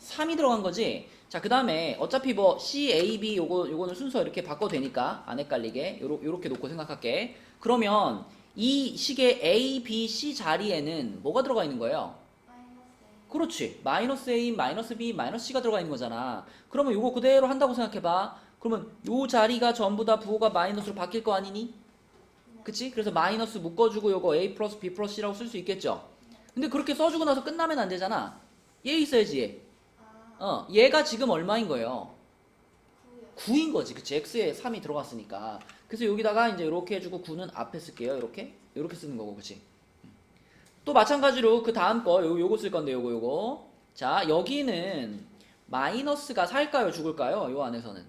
3이 들어간 거지? 자, 그 다음에 어차피 뭐 C, A, B 요거는 순서 이렇게 바꿔도 되니까 안 헷갈리게 요렇게 놓고 생각할게. 그러면 이 식의 A, B, C 자리에는 뭐가 들어가 있는 거예요? 마이너스 A 그렇지. 마이너스 A, 마이너스 B, 마이너스 C가 들어가 있는 거잖아. 그러면 요거 그대로 한다고 생각해봐. 그러면 요 자리가 전부 다 부호가 마이너스로 바뀔 거 아니니? 그치? 그래서 마이너스 묶어주고 요거 A 플러스 B 플러스 C라고 쓸 수 있겠죠? 근데 그렇게 써주고 나서 끝나면 안 되잖아. 얘 있어야지 얘. 얘가 지금 얼마인 거예요? 9요 9인 거지. 그치? X에 3이 들어갔으니까. 그래서 여기다가 이제 이렇게 해주고 9는 앞에 쓸게요. 이렇게 쓰는 거고. 그치? 또 마찬가지로 그 다음 거 요거 쓸 건데 요거. 자, 여기는 마이너스가 살까요? 죽을까요? 요 안에서는.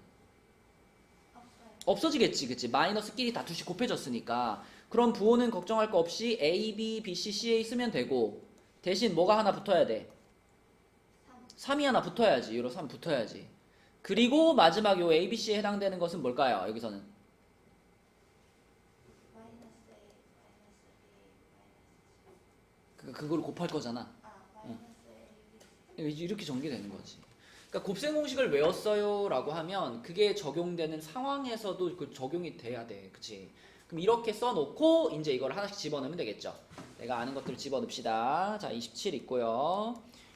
없어요 없어지겠지. 그치? 마이너스끼리 다 두씩 곱해졌으니까. 그럼 부호는 걱정할 거 없이 A, B, B, C, C, A 쓰면 되고 대신 뭐가 하나 붙어야 돼? 3이 하나 붙어야지. 요로 3 붙어야지. 그리고 마지막 요 A, B, C에 해당되는 것은 뭘까요? 여기서는 마이너스 A 마이너스 B 마이너스 그걸 곱할 거잖아. 마이너스 A B 이렇게 전개되는 거지. 그러니까 곱셈 공식을 외웠어요 라고 하면 그게 적용되는 상황에서도 그 적용이 돼야 돼. 그치? 그럼 이렇게 써놓고 이제 이걸 하나씩 집어넣으면 되겠죠. 내가 아는 것들을 집어넣읍시다. 자, 27 있고요.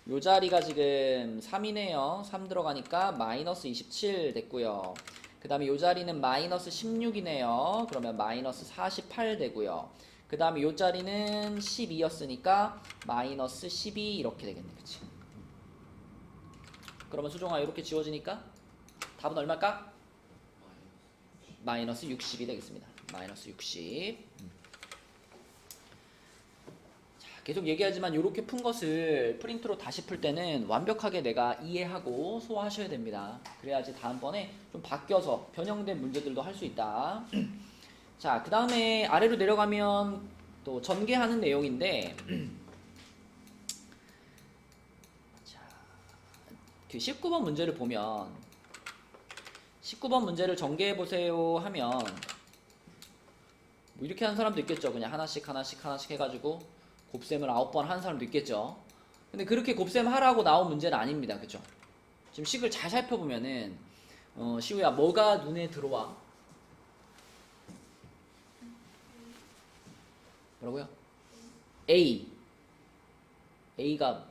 요 자리가 지금 3이네요. 3 들어가니까 마이너스 27 됐고요. 그 다음에 요 자리는 마이너스 16이네요. 그러면 마이너스 48 되고요. 그 다음에 요 자리는 12였으니까 마이너스 12 이렇게 되겠네. 그치? 그러면 수종아 이렇게 지워지니까 답은 얼마일까? 마이너스 60이 되겠습니다. 마이너스 60. 자, 계속 얘기하지만 이렇게 푼 것을 프린트로 다시 풀 때는 완벽하게 내가 이해하고 소화하셔야 됩니다. 그래야지 다음번에 좀 바뀌어서 변형된 문제들도 할 수 있다. 자, 그 다음에 아래로 내려가면 또 전개하는 내용인데 자, 그 19번 문제를 보면 19번 문제를 전개해 보세요 하면 뭐 이렇게 하는 사람도 있겠죠. 그냥 하나씩 해가지고 곱셈을 9번 하는 사람도 있겠죠. 근데 그렇게 곱셈 하라고 나온 문제는 아닙니다. 그죠? 지금 식을 잘 살펴보면은 시우야 뭐가 눈에 들어와? 뭐라고요? A가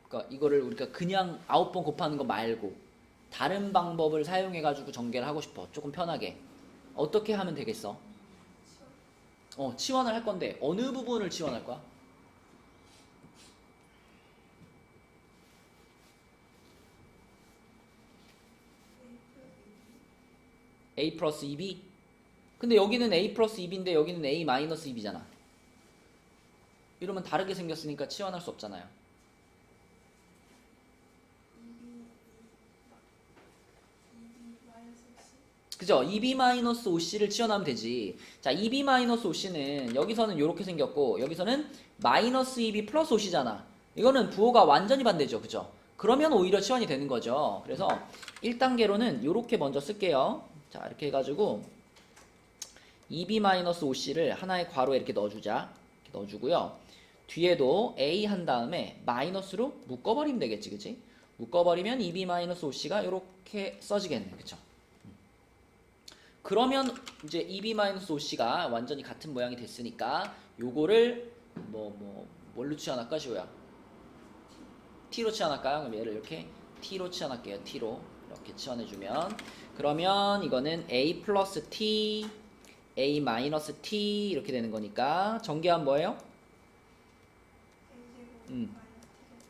그러니까 이거를 우리가 그냥 9번 곱하는 거 말고 다른 방법을 사용해 가지고 전개를 하고 싶어. 조금 편하게. 어떻게 하면 되겠어? 치환을 할 건데 어느 부분을 치환할 거야? A 플러스 2B? 근데 여기는 A 플러스 2B인데 여기는 A 마이너스 2B잖아. 이러면 다르게 생겼으니까 치환할 수 없잖아요. 그죠? 2B-OC를 치환하면 되지. 자, 2B-OC는 여기서는 이렇게 생겼고 여기서는 마이너스 2B 플러스 OC잖아. 이거는 부호가 완전히 반대죠. 그죠? 그러면 오히려 치환이 되는 거죠. 그래서 1단계로는 이렇게 먼저 쓸게요. 자, 이렇게 해가지고 2B-OC를 하나의 괄호에 이렇게 넣어주자. 이렇게 넣어주고요. 뒤에도 A 한 다음에 마이너스로 묶어버리면 되겠지. 그치? 묶어버리면 2B-OC가 이렇게 써지겠네. 그쵸? 그러면 이제 EB-OC가 완전히 같은 모양이 됐으니까 요거를 뭘로 치환할까 시호야? t로 치환할까요? 그럼 얘를 이렇게 t로 치환할게요. t로 이렇게 치환해주면 그러면 이거는 a 플러스 t, a 마이너스 t 이렇게 되는 거니까 전개하면 뭐예요?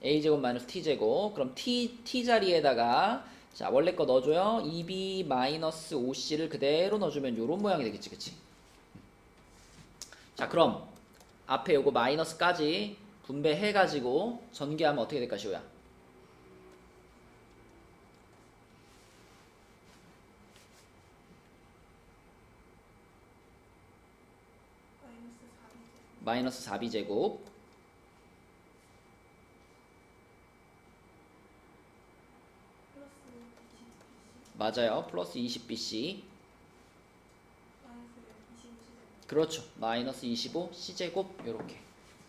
a제곱 마이너스 t제곱. 그럼 t 자리에다가 자 원래 거 넣어줘요. 2b 마이너스 5c를 그대로 넣어주면 요런 모양이 되겠지, 그치? 자 그럼 앞에 요거 마이너스까지 분배해가지고 전개하면 어떻게 될까, 시호야? 마이너스 4b제곱 맞아요. 플러스 20bc 그렇죠. 마이너스 25c제곱 요렇게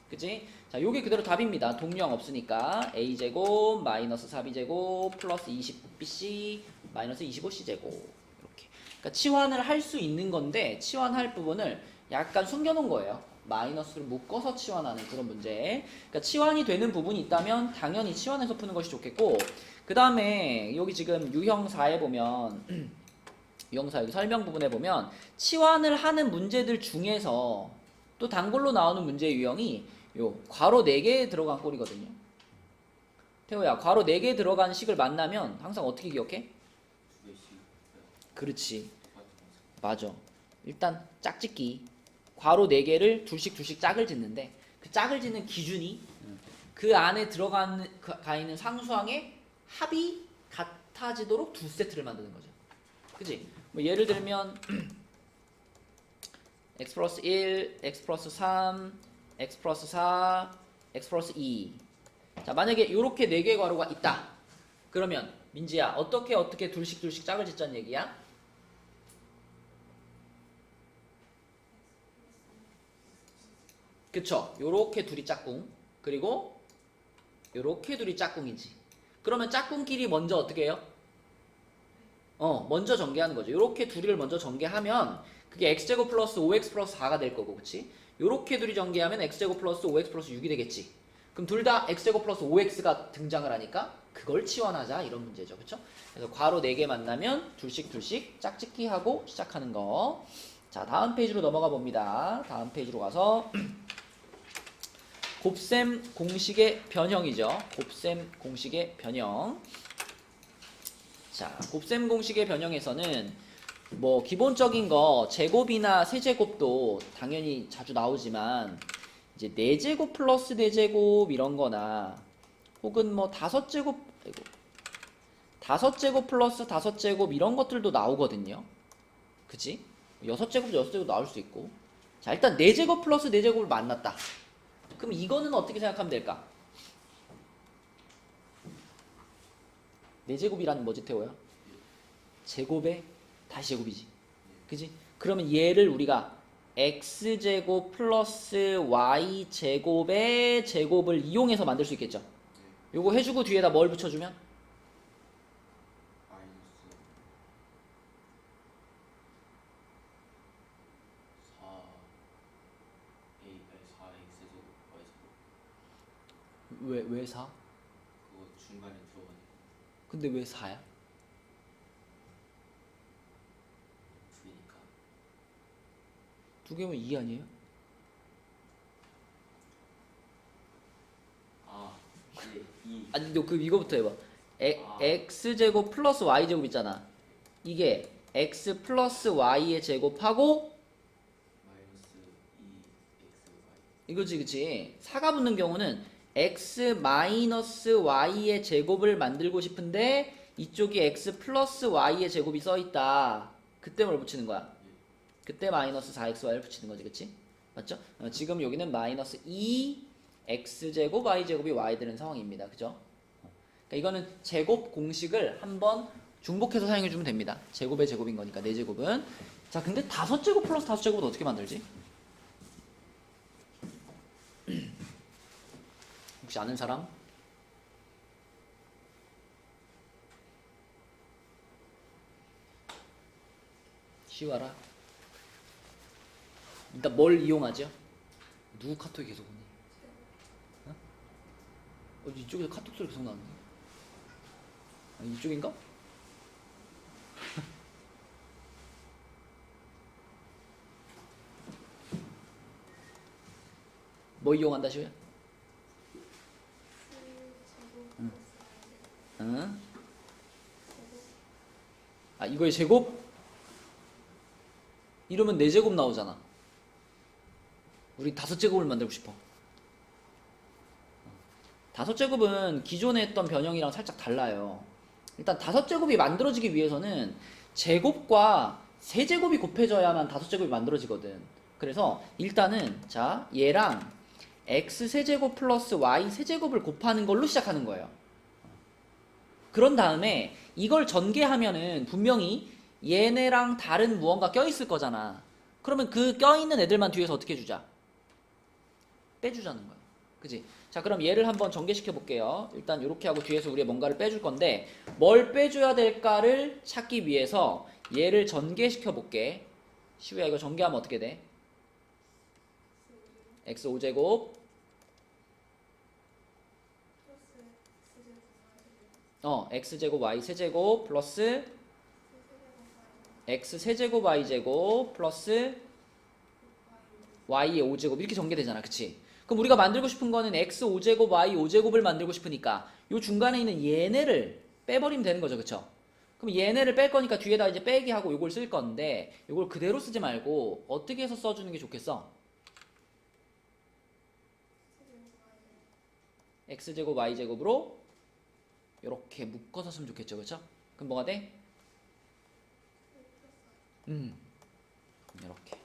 그치? 자 요게 그대로 답입니다. 동류항 없으니까 a제곱 마이너스 4b제곱 플러스 20bc 마이너스 25c제곱 이렇게. 그러니까 치환을 할 수 있는 건데 치환할 부분을 약간 숨겨놓은 거예요. 마이너스를 묶어서 치환하는 그런 문제. 그러니까 치환이 되는 부분이 있다면 당연히 치환해서 푸는 것이 좋겠고, 그 다음에 여기 지금 유형 4에 보면 유형 4 여기 설명 부분에 보면 치환을 하는 문제들 중에서 또 단골로 나오는 문제 유형이 요 괄호 4개 들어간 꼴이거든요. 태호야, 괄호 4개 들어간 식을 만나면 항상 어떻게 기억해? 두 개씩 그렇지. 똑같은 거. 맞아. 일단 짝짓기. 괄호 4개를 둘씩 짝을 짓는데 그 짝을 짓는 기준이 그 안에 가 있는 상수항의 합이 같아지도록 두 세트를 만드는 거죠. 그치? 뭐 예를 들면 x 플러스 1, x 플러스 3, x 플러스 4, x 플러스 2. 자, 만약에 이렇게 4개의 괄호가 있다. 그러면 민지야, 어떻게 둘씩 짝을 짓자는 얘기야? 그쵸? 요렇게 둘이 짝꿍. 그리고 요렇게 둘이 짝꿍이지. 그러면 짝꿍끼리 먼저 어떻게 해요? 먼저 전개하는 거죠. 요렇게 둘이를 먼저 전개하면 그게 x제곱 플러스 5x 플러스 4가 될 거고, 그치? 요렇게 둘이 전개하면 x제곱 플러스 5x 플러스 6이 되겠지. 그럼 둘 다 x제곱 플러스 5x가 등장을 하니까 그걸 치환하자, 이런 문제죠. 그쵸? 그래서 괄호 4개 만나면 둘씩 짝짓기 하고 시작하는 거. 자, 다음 페이지로 넘어가 봅니다. 다음 페이지로 가서 곱셈 공식의 변형이죠. 곱셈 공식의 변형. 자, 곱셈 공식의 변형에서는 뭐 기본적인 거 제곱이나 세제곱도 당연히 자주 나오지만 이제 4제곱 플러스 4제곱 이런 거나 혹은 뭐 5제곱 플러스 5제곱 이런 것들도 나오거든요. 그치? 6제곱, 6제곱 나올 수 있고. 자, 일단 4제곱 플러스 4제곱을 만났다. 그럼 이거는 어떻게 생각하면 될까? 4제곱이라는 뭐지, 태호야? 제곱에 다시 제곱이지. 그지? 그러면 얘를 우리가 x제곱 플러스 y제곱의 제곱을 이용해서 만들 수 있겠죠? 요거 해주고 뒤에다 뭘 붙여주면? 마이너스 4x제곱 y제곱 왜 4? 그거 중간에 들어가는 근데 왜 4야? 두 개니까. 두 개면 2 아니에요? 네, 2. 아니 너 이거부터 해봐. 아. x제곱 플러스 y제곱 있잖아. 이게 x 플러스 y의 제곱하고 마이너스 2xy. 이거지, 그치? 4가 붙는 경우는 x 마이너스 y의 제곱을 만들고 싶은데 이쪽이 x 플러스 y의 제곱이 써있다. 그때 뭘 붙이는 거야? 그때 마이너스 4xy를 붙이는 거지, 그치? 맞죠? 지금 여기는 마이너스 2x제곱 y제곱이 y 되는 상황입니다. 그죠? 그러니까 이거는 제곱 공식을 한번 중복해서 사용해주면 됩니다. 제곱의 제곱인 거니까 4제곱은. 자, 근데 5제곱 플러스 5제곱은 어떻게 만들지? 혹시 아는 사람? 쉬워라. 일단 뭘 이용하죠? 누구 카톡이 계속 오니? 어? 이쪽에서 카톡 소리 계속 나는데. 아니, 이쪽인가? 뭐 이용한다 시우야? 응. 응? 아 이거의 제곱? 이러면 4제곱 나오잖아. 우리 5제곱을 만들고 싶어. 5제곱은 기존에 했던 변형이랑 살짝 달라요. 일단 5제곱이 만들어지기 위해서는 제곱과 세제곱이 곱해져야만 5제곱이 만들어지거든. 그래서 일단은 자 얘랑 x세제곱 플러스 y세제곱을 곱하는 걸로 시작하는 거예요. 그런 다음에 이걸 전개하면은 분명히 얘네랑 다른 무언가 껴있을 거잖아. 그러면 그 껴있는 애들만 뒤에서 어떻게 해주자? 빼주자는 거야. 그치? 자 그럼 얘를 한번 전개시켜 볼게요. 일단 이렇게 하고 뒤에서 우리가 뭔가를 빼줄 건데 뭘 빼줘야 될까를 찾기 위해서 얘를 전개시켜 볼게. 시우야 이거 전개하면 어떻게 돼? x 5제곱 x제곱 y 세제곱 플러스 x 세제곱 y 제곱 플러스 y의 5제곱 이렇게 전개되잖아. 그치? 그럼 우리가 만들고 싶은 거는 x 5제곱 y 5제곱을 만들고 싶으니까 요 중간에 있는 얘네를 빼버리면 되는 거죠. 그쵸? 그럼 얘네를 뺄 거니까 뒤에다 이제 빼기 하고 요걸 쓸 건데 요걸 그대로 쓰지 말고 어떻게 해서 써주는 게 좋겠어? x제곱 y제곱으로 이렇게 묶어서 쓰면 좋겠죠. 그쵸? 그럼 뭐가 돼? 이렇게.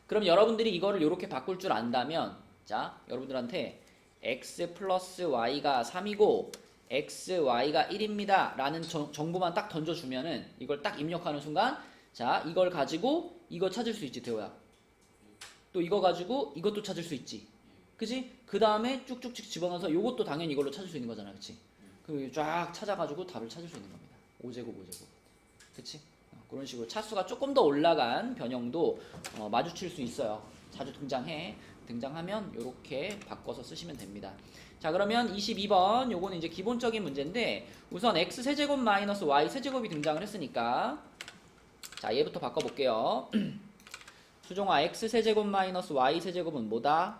그럼 여러분들이 이거를 이렇게 바꿀 줄 안다면 자 여러분들한테 x 플러스 y가 3이고 x, y가 1입니다 라는 정보만 딱 던져주면은 이걸 딱 입력하는 순간 자 이걸 가지고 이거 찾을 수 있지 태호야. 또 이거 가지고 이것도 찾을 수 있지. 그지? 그 다음에 쭉쭉쭉 집어넣어서 요것도 당연히 이걸로 찾을 수 있는 거잖아. 그치? 그 쫙 찾아가지고 답을 찾을 수 있는 겁니다. 5제곱 5제곱. 그치? 그런 식으로 차수가 조금 더 올라간 변형도 마주칠 수 있어요. 자주 등장하면 이렇게 바꿔서 쓰시면 됩니다. 자 그러면 22번 요거는 이제 기본적인 문제인데 우선 x 세제곱 마이너스 y 세제곱이 등장을 했으니까 자 얘부터 바꿔볼게요. 수종아 x 세제곱 마이너스 y 세제곱은 뭐다?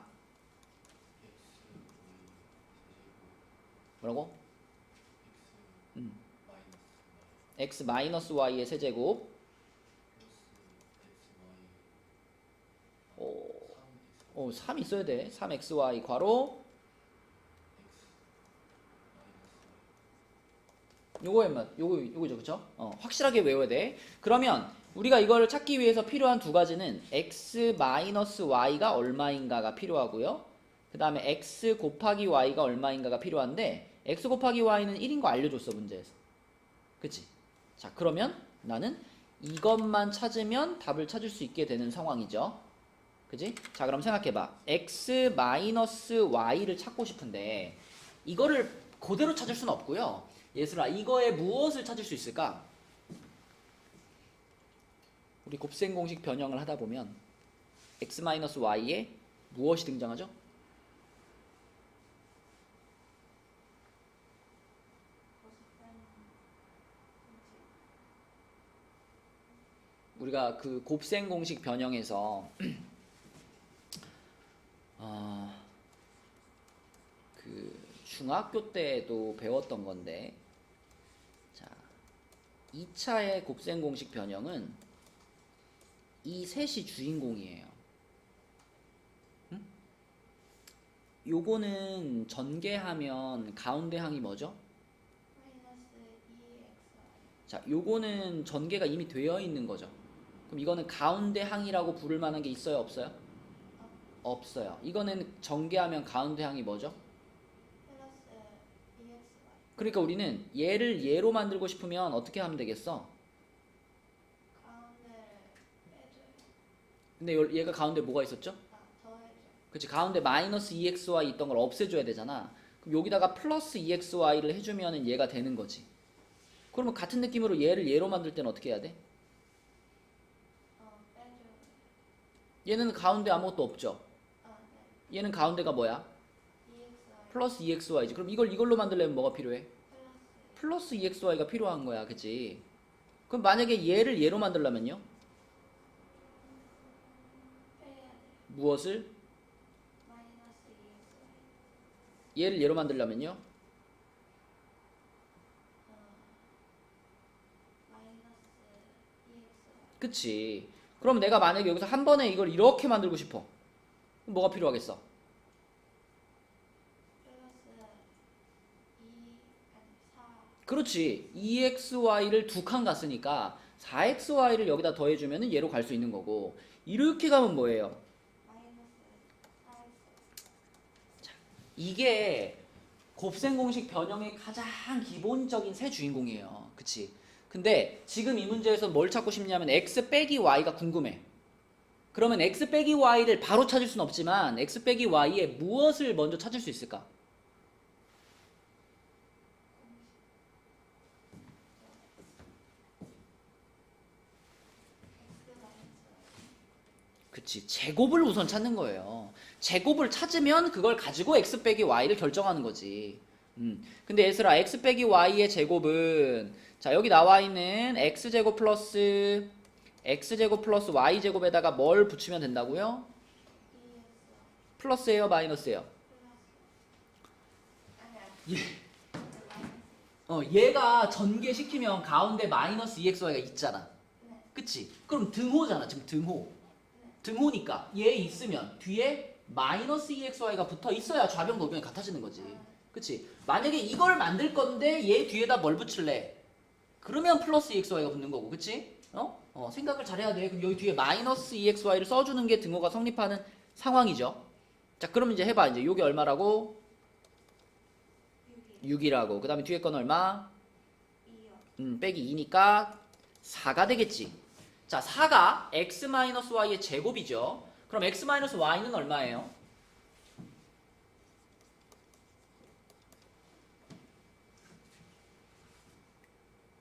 뭐라고? x 마이너스 y의 세제곱 3 있어야 돼. 3xy 괄호 요거죠. 그쵸? 확실하게 외워야 돼. 그러면 우리가 이걸 찾기 위해서 필요한 두 가지는 x 마이너스 y가 얼마인가가 필요하고요. 그 다음에 x 곱하기 y가 얼마인가가 필요한데 x 곱하기 y는 1인 거 알려줬어 문제에서. 그치? 자 그러면 나는 이것만 찾으면 답을 찾을 수 있게 되는 상황이죠. 그치? 자 그럼 생각해봐. x 마이너스 y를 찾고 싶은데 이거를 그대로 찾을 수는 없고요. 예슬아 이거에 무엇을 찾을 수 있을까? 우리 곱셈 공식 변형을 하다 보면 x 마이너스 y에 무엇이 등장하죠? 우리가 그 곱셈 공식 변형에서 그 중학교 때도 배웠던 건데 자 2차의 곱셈 공식 변형은 이 셋이 주인공이에요. 요거는 전개하면 가운데 항이 뭐죠? 자 요거는 전개가 이미 되어 있는 거죠. 그럼 이거는 가운데 항이라고 부를 만한 게 있어요 없어요? 없어요. 이거는 전개하면 가운데 항이 뭐죠? 그러니까 우리는 얘를 얘로 만들고 싶으면 어떻게 하면 되겠어? 근데 얘가 가운데 뭐가 있었죠? 그치 가운데 마이너스 2xy 있던 걸 없애줘야 되잖아. 그럼 여기다가 플러스 2xy를 해주면은 얘가 되는 거지. 그러면 같은 느낌으로 얘를 얘로 만들 때는 어떻게 해야 돼? 얘는 가운데 아무것도 없죠? 얘는 가운데가 뭐야? 플러스 2xy지. 그럼 이걸로 만들려면 뭐가 필요해? 플러스 플러스 2xy가 필요한 거야, 그치? 그럼 만약에 얘를 얘로 만들려면요? 빼야 돼. 무엇을? 마이너스 2xy. 얘를 얘로 만들려면요? 마이너스 2xy. 그치? 그럼 내가 만약에 여기서 한 번에 이걸 이렇게 만들고 싶어. 그럼 뭐가 필요하겠어? 플러스 2 아니 4 그렇지. 2xy를 두 칸 갔으니까 4xy를 여기다 더해주면 얘로 갈 수 있는 거고, 이렇게 가면 뭐예요? 마이너스 4x. 이게 곱셈 공식 변형의 가장 기본적인 세 주인공이에요. 그치? 근데 지금 이 문제에서 뭘 찾고 싶냐면 x 빼기 y가 궁금해. 그러면 x 빼기 y를 바로 찾을 수는 없지만 x 빼기 y의 무엇을 먼저 찾을 수 있을까? x 마이너스 그치. 제곱을 우선 찾는 거예요. 제곱을 찾으면 그걸 가지고 x 빼기 y를 결정하는 거지. 근데 얘들아, x 빼기 y의 제곱은 자, 여기 나와 있는 x제곱 플러스 y제곱에다가 뭘 붙이면 된다고요? 2x 플러스예요, 마이너스예요? 플러스 아니야. 얘가 전개시키면 가운데 마이너스 2xy가 있잖아. 네. 그치? 그럼 등호잖아, 지금 등호. 등호니까 얘 있으면 뒤에 마이너스 2xy가 붙어 있어야 좌변 곡변이 같아지는 거지. 그치? 만약에 이걸 만들 건데 얘 뒤에다 뭘 붙일래? 그러면 플러스 2xy가 붙는 거고, 그치? 생각을 잘해야 돼. 그럼 여기 뒤에 마이너스 2xy를 써주는 게 등호가 성립하는 상황이죠. 자, 그럼 이제 해봐. 이제 요게 얼마라고? 6이라고. 그 다음에 뒤에 건 얼마? 2요. 빼기 2니까 4가 되겠지. 자, 4가 x-y의 제곱이죠. 그럼 x-y는 얼마예요?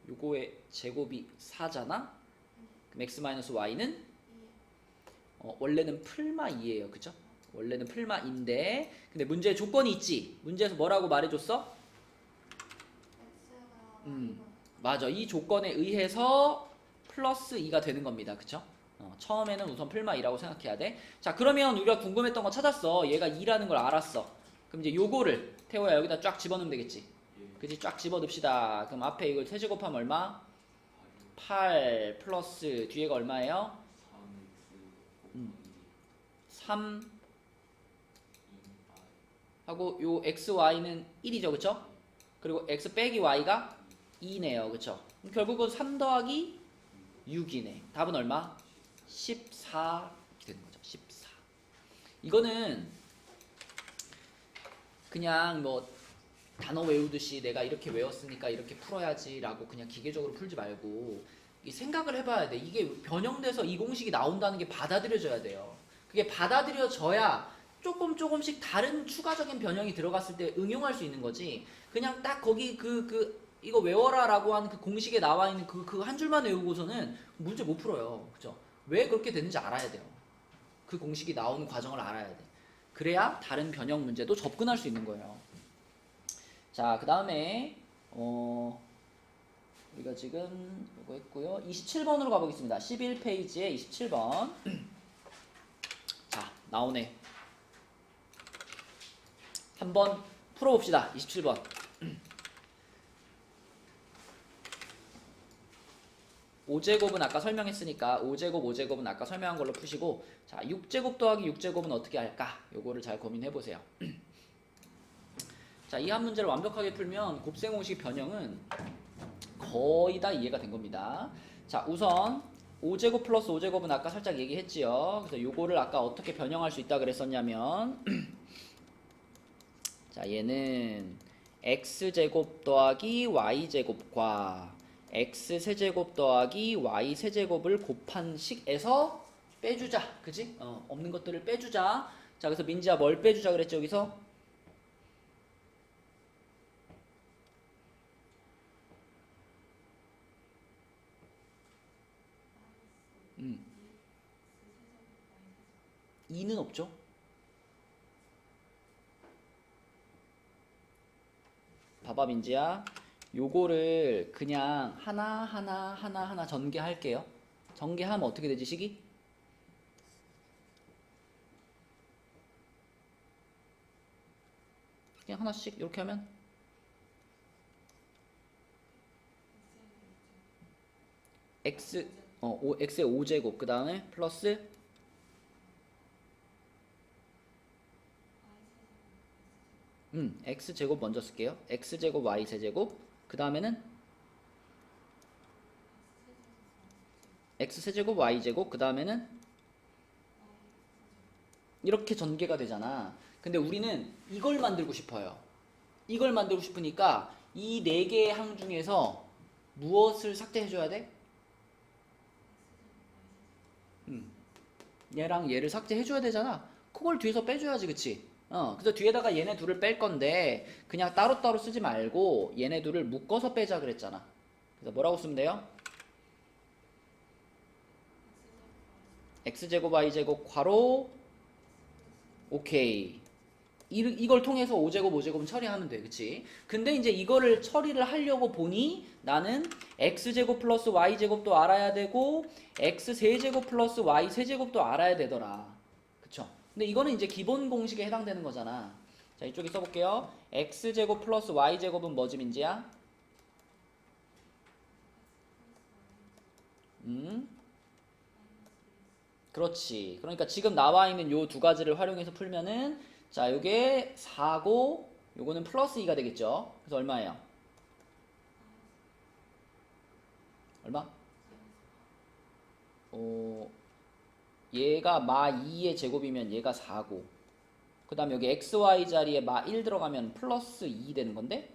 요거의 제곱이 4잖아? 그럼 x-y는 2요. 원래는 풀마 2예요. 그죠? 원래는 풀마 2인데 근데 문제에 조건이 있지. 문제에서 뭐라고 말해줬어? x가 음. 이거. 맞아. 이 조건에 의해서 플러스 2가 되는 겁니다. 그쵸? 처음에는 우선 풀마 2라고 생각해야 돼. 자, 그러면 우리가 궁금했던 거 찾았어. 얘가 2라는 걸 알았어. 그럼 이제 요거를 태호야 여기다 쫙 집어넣으면 되겠지. 그치? 쫙 집어넣읍시다. 그럼 앞에 이걸 세제곱하면 얼마? 8 플러스 뒤에가 얼마예요? 3 하고 요 xy는 1이죠. 그쵸? 그리고 x 빼기 y가 2네요. 그쵸? 그럼 결국은 3 더하기 6이네. 답은 얼마? 14 이렇게 되는 거죠. 14. 이거는 그냥 뭐 단어 외우듯이 내가 이렇게 외웠으니까 이렇게 풀어야지라고 그냥 기계적으로 풀지 말고 이 생각을 해봐야 돼. 이게 변형돼서 이 공식이 나온다는 게 받아들여져야 돼요. 그게 받아들여져야 조금씩 다른 추가적인 변형이 들어갔을 때 응용할 수 있는 거지. 그냥 딱 거기 이거 외워라라고 한 그 공식에 나와 있는 그 한 줄만 외우고서는 문제 못 풀어요. 그죠? 왜 그렇게 되는지 알아야 돼요. 그 공식이 나오는 과정을 알아야 돼. 그래야 다른 변형 문제도 접근할 수 있는 거예요. 자, 그 다음에 우리가 지금 이거 했고요. 27번으로 가보겠습니다. 11페이지에 27번. 자, 나오네. 한번 풀어봅시다. 27번. (5제곱은) 아까 설명했으니까 5제곱은 아까 설명한 걸로 푸시고, 자 6제곱 더하기 6제곱은 어떻게 할까? 요거를 잘 고민해보세요. 자, 이 한 문제를 완벽하게 풀면 곱셈 공식 변형은 거의 다 이해가 된 겁니다. 자, 우선 5제곱 플러스 5제곱은 아까 살짝 얘기했지요. 그래서 요거를 아까 어떻게 변형할 수 있다 그랬었냐면 자, 얘는 x제곱 더하기 y제곱과 x세제곱 더하기 y세제곱을 곱한 식에서 빼주자. 그지? 없는 것들을 빼주자. 자, 그래서 민지야 뭘 빼주자 그랬지 여기서? 음. 2는 없죠? 봐봐 민지야. 요거를 그냥 하나 전개할게요. 전개하면 어떻게 되지 식이? 그냥 하나씩 이렇게 하면 x의 5제곱 그 다음에 플러스 x제곱 먼저 쓸게요. x제곱 y세제곱 그 다음에는 x세제곱 y제곱 그 다음에는 이렇게 전개가 되잖아. 근데 우리는 이걸 만들고 싶어요. 이걸 만들고 싶으니까 이 네 개의 항 중에서 무엇을 삭제해줘야 돼? 얘랑 얘를 삭제해줘야 되잖아. 그걸 뒤에서 빼줘야지, 그치? 그래서 뒤에다가 얘네 둘을 뺄 건데 그냥 따로따로 쓰지 말고 얘네 둘을 묶어서 빼자 그랬잖아. 그래서 뭐라고 쓰면 돼요? x제곱 y제곱 괄호 오케이. 이걸 통해서 5제곱은 처리하면 돼, 그치? 근데 이제 이거를 처리를 하려고 보니 나는 x제곱 플러스 y제곱도 알아야 되고 x세제곱 플러스 y세제곱도 알아야 되더라. 그쵸? 근데 이거는 이제 기본 공식에 해당되는 거잖아. 자, 이쪽에 써볼게요. x제곱 플러스 y제곱은 뭐지, 민지야? 그렇지. 그러니까 지금 나와 있는 요 두 가지를 활용해서 풀면은 자, 요게 4고 요거는 플러스 2가 되겠죠. 그래서 얼마예요? 얼마? 얘가 마 2의 제곱이면 얘가 4고 그 다음에 여기 xy 자리에 마 1 들어가면 플러스 2 되는 건데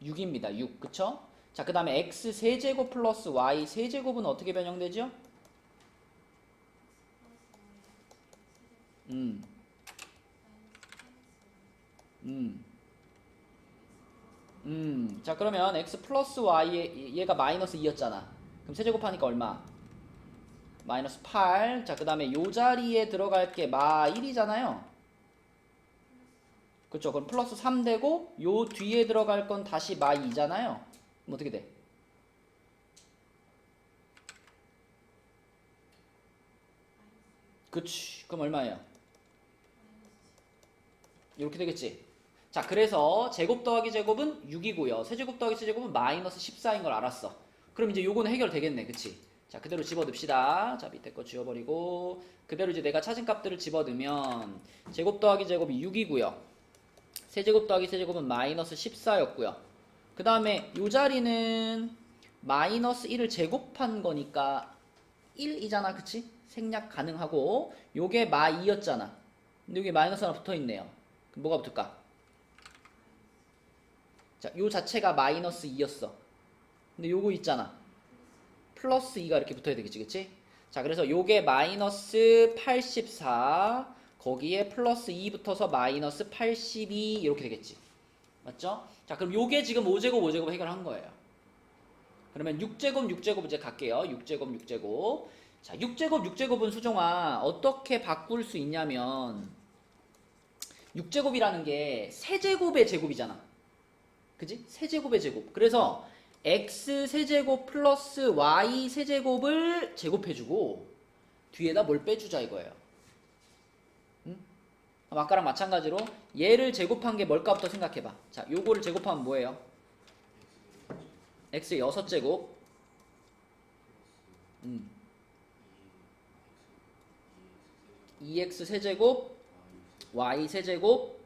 6입니다. 6. 그쵸? 자, 그 다음에 x 세제곱 플러스 y 세제곱은 어떻게 변형되죠? 자, 그러면 x 플러스 y 얘가 마이너스 2였잖아. 그럼 세제곱하니까 얼마? 마이너스 8. 자, 그 다음에 요 자리에 들어갈 게 마 1이잖아요. 그쵸? 그럼 플러스 3 되고 요 뒤에 들어갈 건 다시 마 2잖아요. 그럼 어떻게 돼? 그치? 그럼 얼마예요? 이렇게 되겠지? 자, 그래서 제곱 더하기 제곱은 6이고요. 세제곱 더하기 세제곱은 마이너스 14인 걸 알았어. 그럼 이제 요거는 해결되겠네. 그치? 자, 그대로 집어넣읍시다. 자, 밑에 거 지워버리고 그대로 이제 내가 찾은 값들을 집어넣으면 제곱 더하기 제곱이 6이고요. 세제곱 더하기 세제곱은 마이너스 14였고요. 그 다음에 요 자리는 마이너스 1을 제곱한 거니까 1이잖아. 그치? 생략 가능하고 요게 마 2였잖아. 근데 여기 마이너스 하나 붙어있네요. 그럼 뭐가 붙을까? 자, 요 자체가 마이너스 2였어. 근데 요거 있잖아. 플러스 2가 이렇게 붙어야 되겠지, 그치? 자, 그래서 요게 마이너스 84, 거기에 플러스 2 붙어서 마이너스 82 이렇게 되겠지. 맞죠? 자, 그럼 요게 지금 5제곱 해결한 거예요. 그러면 6제곱 이제 갈게요. 6제곱. 자, 6제곱은 수정아 어떻게 바꿀 수 있냐면 6제곱이라는 게 세제곱의 제곱이잖아. 그지? 세제곱의 제곱. 그래서 x 세제곱 플러스 y 세제곱을 제곱해주고 뒤에다 뭘 빼주자 이거예요. 응? 아까랑 마찬가지로 얘를 제곱한 게 뭘까부터 생각해봐. 자, 요거를 제곱하면 뭐예요? x 6제곱 2x 세제곱 y 세제곱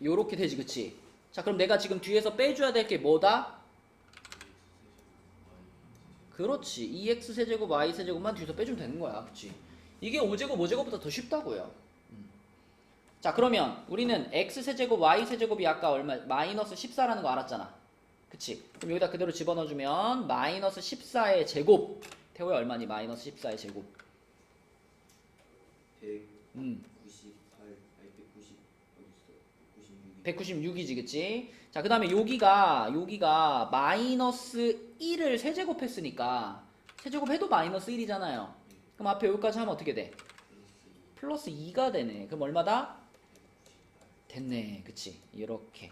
요렇게 되지, 그치? 자, 그럼 내가 지금 뒤에서 빼줘야 될 게 뭐다? 그렇지. 2x 세제곱 y 세제곱만 뒤에서 빼주면 되는 거야. 그치? 이게 5제곱보다 더 쉽다고요. 자, 그러면 우리는 x 세제곱 y 세제곱이 아까 얼마? 마이너스 14라는 거 알았잖아. 그치? 그럼 여기다 그대로 집어넣어주면 마이너스 14의 제곱. 태호야 얼마니? 마이너스 14의 제곱. 196이지, 그치? 자, 그 다음에 여기가 마이너스 1을 세제곱했으니까 세제곱해도 마이너스 1이잖아요. 그럼 앞에 여기까지 하면 어떻게 돼? 플러스 2가 되네. 그럼 얼마다? 됐네. 그치? 이렇게.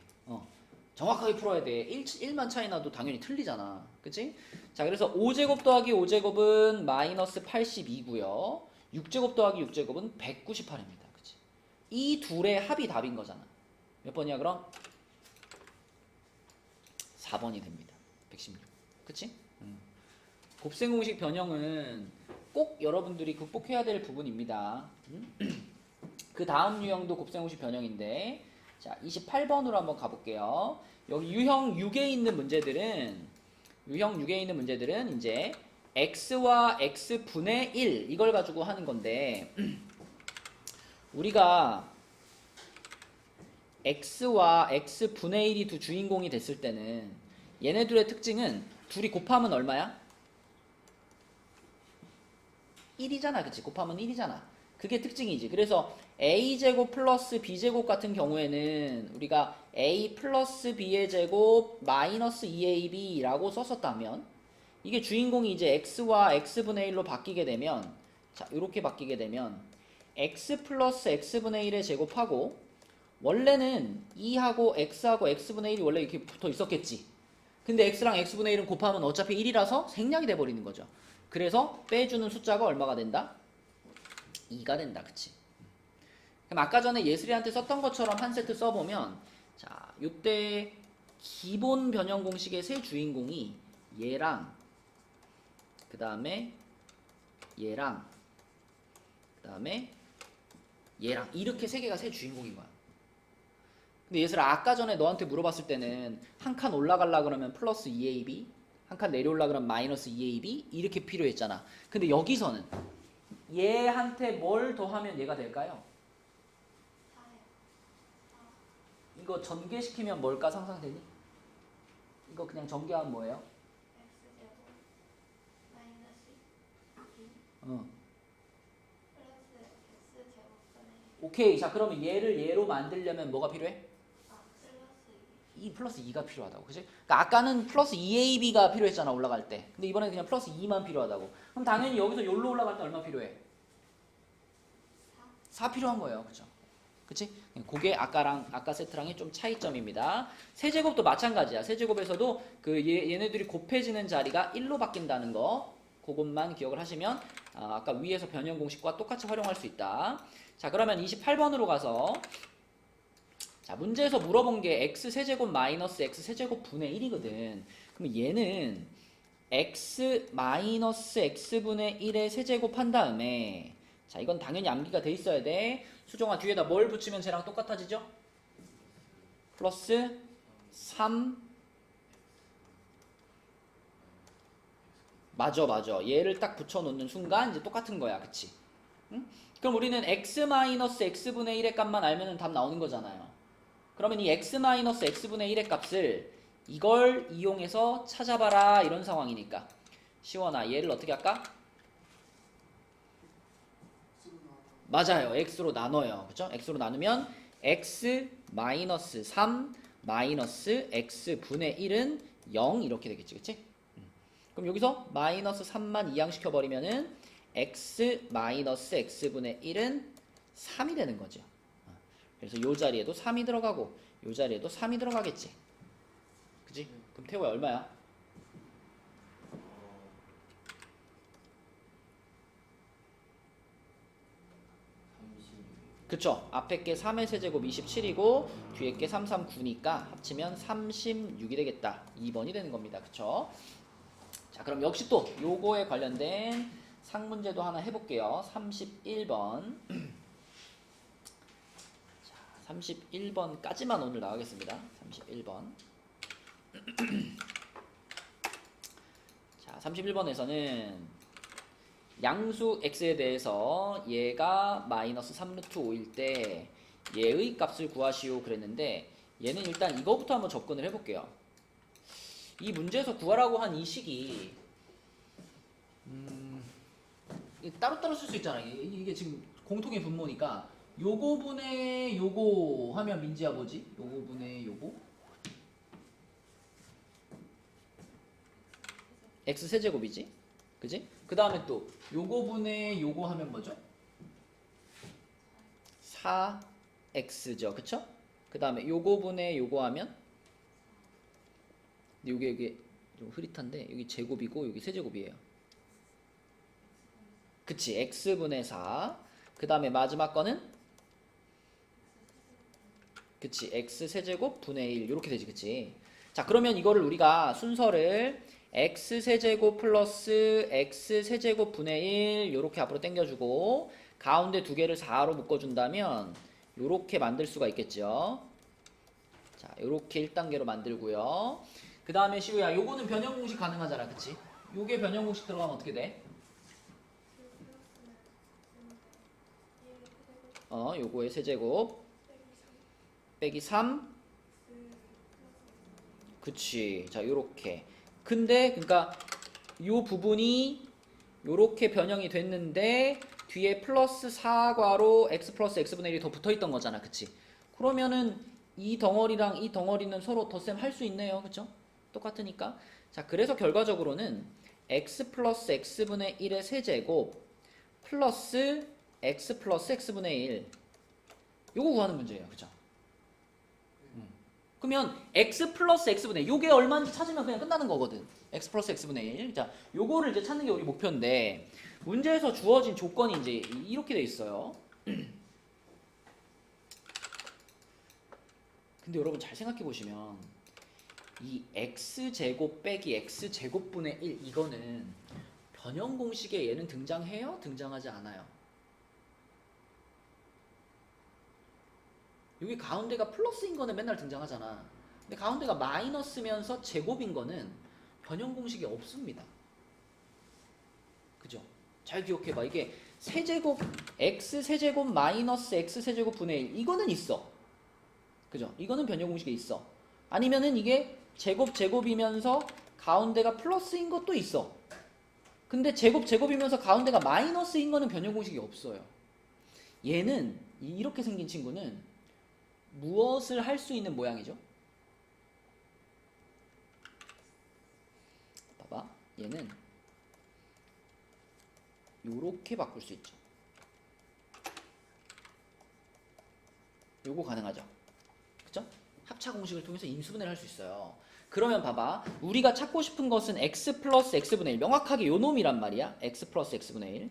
정확하게 풀어야 돼. 1만 차이 나도 당연히 틀리잖아. 그치? 자, 그래서 5제곱 더하기 5제곱은 마이너스 82고요. 6제곱 더하기 6제곱은 198입니다. 그치? 이 둘의 합이 답인 거잖아. 몇 번이야, 그럼? 4번이 됩니다. 116. 그치? 곱셈 공식 변형은 꼭 여러분들이 극복해야 될 부분입니다. 그 다음 유형도 곱셈 공식 변형인데, 자, 28번으로 한번 가볼게요. 여기 유형 6에 있는 문제들은 이제 x와 x분의 1 이걸 가지고 하는 건데, 우리가 x와 x분의 1이 두 주인공이 됐을 때는 얘네들의 특징은 둘이 곱하면 얼마야? 1이잖아. 그치? 곱하면 1이잖아. 그게 특징이지. 그래서 a제곱 플러스 b제곱 같은 경우에는 우리가 a 플러스 b의 제곱 마이너스 2ab라고 썼었다면, 이게 주인공이 이제 x와 x분의 1로 바뀌게 되면, 자, 이렇게 바뀌게 되면 x 플러스 x분의 1의 제곱하고, 원래는 2하고 x하고 x분의 1이 원래 이렇게 붙어 있었겠지. 근데 x랑 x분의 1은 곱하면 어차피 1이라서 생략이 돼버리는 거죠. 그래서 빼주는 숫자가 얼마가 된다? 2가 된다. 그치? 그럼 아까 전에 예슬이한테 썼던 것처럼 한 세트 써보면, 자, 요때 기본 변형 공식의 세 주인공이 얘랑, 그 다음에 얘랑, 그 다음에 얘랑, 이렇게 세 개가 세 주인공인 거야. 근데 예슬아, 아까 전에 너한테 물어봤을 때는 한 칸 올라가려고 그러면 플러스 2ab, 한 칸 내려오려고 그러면 마이너스 2ab 이렇게 필요했잖아. 근데 여기서는 얘한테 뭘 더하면 얘가 될까요? 4요. 이거 전개시키면 뭘까 상상되니? 이거 그냥 전개하면 뭐예요? x제곱 마이너스 2 플러스 x제곱분의 오케이. 자, 그러면 얘를 얘로 만들려면 뭐가 필요해? 플러스 2 플러스 2가 필요하다고. 그치? 그러니까 아까는 플러스 2ab가 필요했잖아, 올라갈 때. 근데 이번엔 그냥 플러스 2만 필요하다고. 그럼 당연히 여기서 여기로 올라갈 때 얼마 필요해? 4 필요한 거예요. 그쵸? 그치? 그게 아까 세트랑의 좀 차이점입니다. 세제곱도 마찬가지야. 세제곱에서도 얘네들이 곱해지는 자리가 1로 바뀐다는 거, 그것만 기억을 하시면 아까 위에서 변형 공식과 똑같이 활용할 수 있다. 자, 그러면 28번으로 가서, 자, 문제에서 물어본 게 x 세제곱 마이너스 x 세제곱 분의 1이거든. 그럼 얘는 x 마이너스 x분의 1의 세제곱 한 다음에, 자, 이건 당연히 암기가 돼 있어야 돼. 수정아, 뒤에다 뭘 붙이면 쟤랑 똑같아지죠? 플러스 3. 맞아. 얘를 딱 붙여놓는 순간 이제 똑같은 거야. 그치? 응? 그럼 우리는 x 마이너스 x분의 1의 값만 알면 답 나오는 거잖아요. 그러면 이 x 마이너스 x분의 1의 값을 이걸 이용해서 찾아봐라, 이런 상황이니까. 시원아, 얘를 어떻게 할까? 맞아요. x로 나눠요. 그쵸? x로 나누면 x 마이너스 3 마이너스 x분의 1은 0 이렇게 되겠지. 그치? 그럼 여기서 마이너스 3만 이항시켜버리면은 x 마이너스 x분의 1은 3이 되는 거죠. 그래서 요 자리에도 3이 들어가고 요 자리에도 3이 들어가겠지. 그치? 그럼 태호야 얼마야? 그쵸? 앞에 게 3의 세제곱 27이고 뒤에 게 3, 3, 9니까 합치면 36이 되겠다. 2번이 되는 겁니다. 그쵸? 자, 그럼 역시 또 요거에 관련된 상문제도 하나 해볼게요. 31번. 자, 31번까지만 오늘 나가겠습니다. 31번. 자, 31번에서는 양수 x에 대해서 얘가 마이너스 3루트 5일 때 얘의 값을 구하시오 그랬는데, 얘는 일단 이거부터 한번 접근을 해볼게요. 이 문제에서 구하라고 한 이 식이 따로따로 쓸 수 있잖아요. 이게 지금 공통의 분모니까 요거 분의 요거 하면 민지야 뭐지? 요거 분의 요거 x 세제곱이지? 그지? 그 다음에 또 요거 분의 요거 하면 뭐죠? 4x죠. 그쵸? 그 다음에 요거 분의 요거 하면 이게 좀 흐릿한데 여기 제곱이고 여기 세제곱이에요. 그치, x분의 4. 그 다음에 마지막 거는 그치, x 세제곱 분의 1 이렇게 되지. 그치. 자, 그러면 이거를 우리가 순서를 x 세제곱 플러스 x 세제곱 분의 1 이렇게 앞으로 당겨주고 가운데 두 개를 4로 묶어준다면 이렇게 만들 수가 있겠죠. 자, 이렇게 1단계로 만들고요. 그 다음에 시우야, 요거는 변형 공식 가능하잖아. 그치? 요게 변형 공식 들어가면 어떻게 돼? 요거의 세제곱 빼기 3. 그치. 자, 요렇게. 근데 그러니까 요 부분이 요렇게 변형이 됐는데 뒤에 플러스 4괄호 x 플러스 x분의 1이 더 붙어있던 거잖아. 그치? 그러면은 이 덩어리랑 이 덩어리는 서로 덧셈 할 수 있네요. 그쵸? 똑같으니까. 자, 그래서 결과적으로는 x 플러스 x분의 1의 세제곱 플러스 x 플러스 x분의 1 요거 구하는 문제예요. 그쵸? 그러면 x 플러스 x분의 1 요게 얼마인지 찾으면 그냥 끝나는 거거든. x 플러스 x분의 1. 자, 요거를 이제 찾는 게 우리 목표인데 문제에서 주어진 조건이 이제 이렇게 돼 있어요. 근데 여러분 잘 생각해 보시면 이 x제곱 빼기 x제곱분의 1 이거는 변형 공식에 얘는 등장해요? 등장하지 않아요? 여기 가운데가 플러스인 거는 맨날 등장하잖아. 근데 가운데가 마이너스면서 제곱인 거는 변형 공식이 없습니다. 그죠? 잘 기억해봐. 이게 세제곱 x 세제곱 마이너스 x 세제곱 분의 1 이거는 있어. 그죠? 이거는 변형 공식에 있어. 아니면은 이게 제곱이면서 가운데가 플러스인 것도 있어. 근데 제곱이면서 가운데가 마이너스인 거는 변형 공식이 없어요. 얘는 이렇게 생긴 친구는 무엇을 할 수 있는 모양이죠? 봐봐. 얘는 요렇게 바꿀 수 있죠. 요거 가능하죠? 그쵸? 합차 공식을 통해서 인수분해를 할 수 있어요. 그러면 봐봐. 우리가 찾고 싶은 것은 x 플러스 x분의 1. 명확하게 요 놈이란 말이야. x 플러스 x분의 1.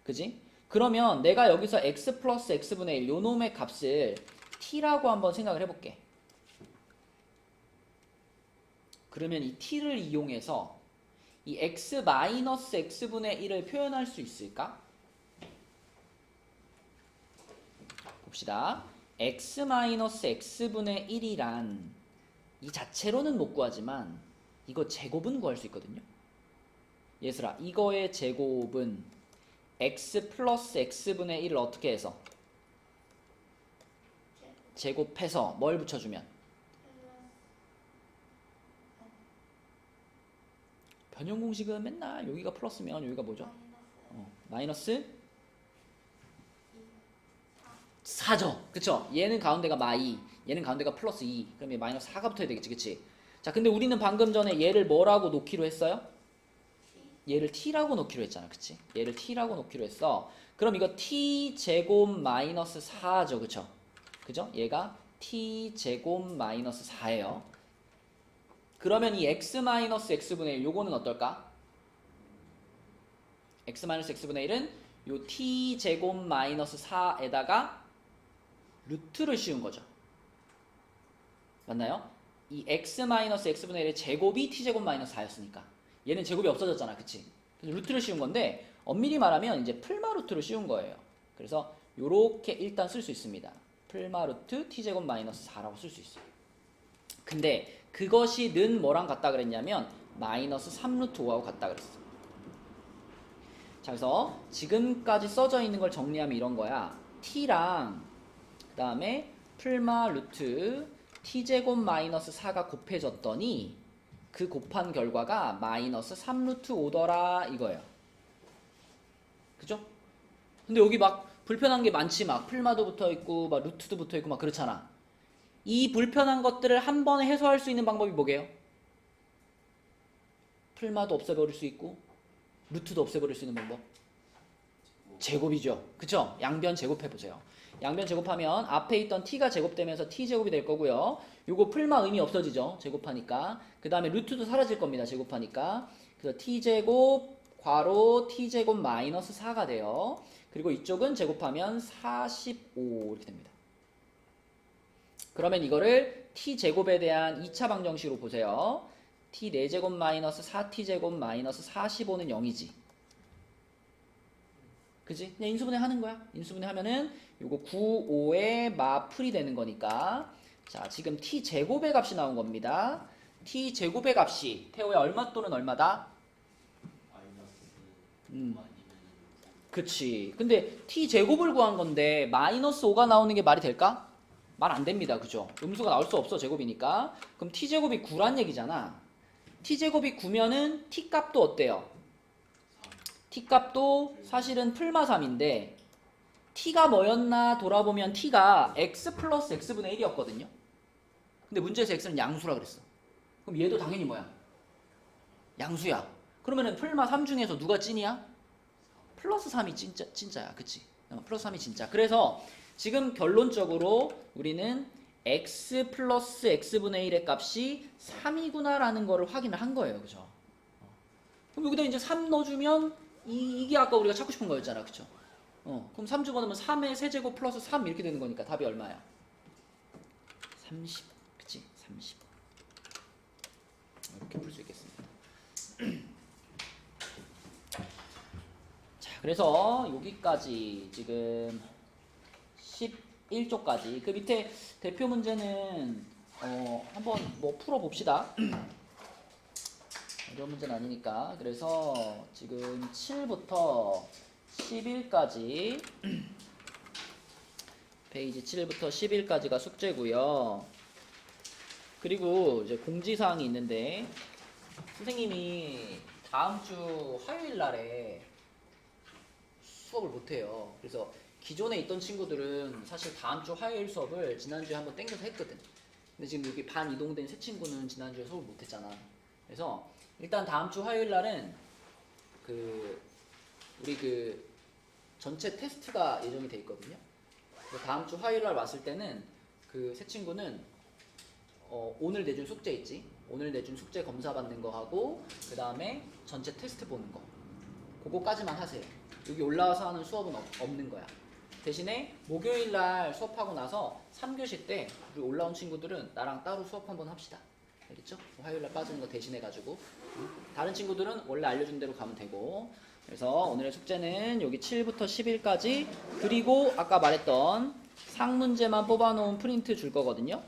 그지? 그러면 내가 여기서 x 플러스 x분의 1 요 놈의 값을 t라고 한번 생각을 해볼게. 그러면 이 t를 이용해서 이 x 마이너스 x분의 1을 표현할 수 있을까? 봅시다. x 마이너스 x분의 1이란 이 자체로는 못 구하지만 이거 제곱은 구할 수 있거든요. 얘들아, 이거의 제곱은 x 플러스 x분의 1을 어떻게 해서? 제곱해서 뭘 붙여주면? 변형 공식은 맨날 여기가 플러스면 여기가 뭐죠? 마이너스 4죠. 그쵸? 얘는 가운데가 마이, 얘는 가운데가 플러스 2. 그럼 얘 마이너스 4가 붙어야 되겠지. 그치? 자, 근데 우리는 방금 전에 얘를 뭐라고 놓기로 했어요? 얘를 t라고 놓기로 했잖아. 그치? 얘를 t라고 놓기로 했어. 그럼 이거 t제곱 마이너스 4죠. 그쵸? 그죠? 얘가 t제곱 마이너스 4예요. 그러면 이 x 마이너스 x분의 1 요거는 어떨까? x 마이너스 x분의 1은 요 t제곱 마이너스 4에다가 루트를 씌운 거죠. 맞나요? 이 x 마이너스 x분의 1의 제곱이 t제곱 마이너스 4였으니까 얘는 제곱이 없어졌잖아. 그치? 그래서 루트를 씌운 건데 엄밀히 말하면 이제 풀마 루트를 씌운 거예요. 그래서 요렇게 일단 쓸 수 있습니다. 풀마 루트 t제곱 마이너스 4라고 쓸 수 있어요. 근데 그것이 는 뭐랑 같다 그랬냐면 마이너스 3루트 5하고 같다 그랬어. 자, 그래서 지금까지 써져 있는 걸 정리하면 이런 거야. t랑 그 다음에 풀마 루트 t제곱 마이너스 4가 곱해졌더니 그 곱한 결과가 마이너스 3루트 5더라 이거예요. 그죠? 근데 여기 막 불편한 게 많지. 막 풀마도 붙어있고 막 루트도 붙어있고 막 그렇잖아. 이 불편한 것들을 한 번에 해소할 수 있는 방법이 뭐게요? 풀마도 없애버릴 수 있고 루트도 없애버릴 수 있는 방법. 제곱이죠. 그쵸? 양변 제곱해보세요. 양변 제곱하면 앞에 있던 t가 제곱되면서 t제곱이 될 거고요. 요거 풀마 의미 없어지죠. 제곱하니까. 그 다음에 루트도 사라질 겁니다. 제곱하니까. 그래서 t제곱 괄호 t제곱 마이너스 4가 돼요. 그리고 이쪽은 제곱하면 45 이렇게 됩니다. 그러면 이거를 t제곱에 대한 2차 방정식으로 보세요. t 4제곱 마이너스 4t제곱 마이너스 45는 0이지. 그지? 그냥 인수분해 하는 거야. 인수분해 하면은 요거 9, 5의 마풀이 되는 거니까. 자, 지금 t제곱의 값이 나온 겁니다. t제곱의 값이 태호야 얼마 또는 얼마다? 마이너스 그치. 근데 t제곱을 구한 건데 마이너스 5가 나오는 게 말이 될까? 말 안 됩니다. 그죠? 음수가 나올 수 없어. 제곱이니까. 그럼 t제곱이 9란 얘기잖아. t제곱이 9면은 t값도 어때요? t값도 사실은 풀마 3인데 t가 뭐였나 돌아보면 t가 x 플러스 x분의 1이었거든요. 근데 문제에서 x는 양수라 그랬어. 그럼 얘도 당연히 뭐야? 양수야. 그러면은 풀마 3 중에서 누가 찐이야? 플러스 3이 진짜야. 그치? 플러스 3이 진짜. 그래서 지금 결론적으로 우리는 x 플러스 x분의 1의 값이 3이구나 라는 거를 확인을 한 거예요. 그죠? 그럼 여기다 이제 3 넣어주면 이게 아까 우리가 찾고 싶은 거였잖아. 그쵸? 그럼 3 집어넣으면 3의 세제곱 플러스 3 이렇게 되는 거니까 답이 얼마야? 30. 그치? 30. 이렇게 풀 수 있겠습니다. 자, 그래서 여기까지 지금 11쪽까지 그 밑에 대표 문제는 한번 뭐 풀어 봅시다. 어려운 문제는 아니니까. 그래서 지금 7부터 11까지 페이지 7부터 11까지가 숙제고요. 그리고 이제 공지사항이 있는데 선생님이 다음 주 화요일 날에 수업을 못해요. 그래서 기존에 있던 친구들은 사실 다음 주 화요일 수업을 지난주에 한번 땡겨서 했거든. 근데 지금 여기 반 이동된 새 친구는 지난주에 수업을 못했잖아. 그래서 일단 다음 주 화요일 날은 우리 전체 테스트가 예정이 돼 있거든요. 그래서 다음 주 화요일 날 왔을 때는 그 새 친구는 오늘 내준 숙제 있지? 오늘 내준 숙제 검사 받는 거 하고 그 다음에 전체 테스트 보는 거 그거까지만 하세요. 여기 올라와서 하는 수업은 없는 거야. 대신에 목요일 날 수업하고 나서 3교시 때 우리 올라온 친구들은 나랑 따로 수업 한번 합시다. 알겠죠? 화요일 날 빠지는 거 대신해가지고 다른 친구들은 원래 알려준 대로 가면 되고. 그래서 오늘의 숙제는 여기 7부터 10일까지 그리고 아까 말했던 상문제만 뽑아놓은 프린트 줄 거거든요.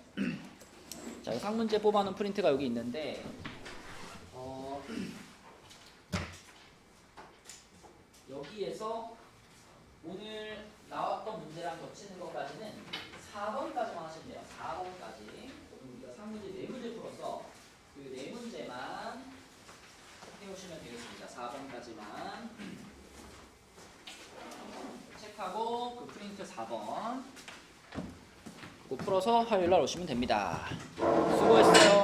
자, 상문제 뽑아놓은 프린트가 여기 있는데 여기에서 오늘 나왔던 문제랑 겹치는 것까지는 4번까지만 하시면 돼요. 4번까지. 우리가 상문제 4문제 풀어서 그 4문제만 해오시면 되겠습니다. 4번까지만 체크하고 그 프린트 4번 그거 풀어서 화요일날 오시면 됩니다. 수고했어요.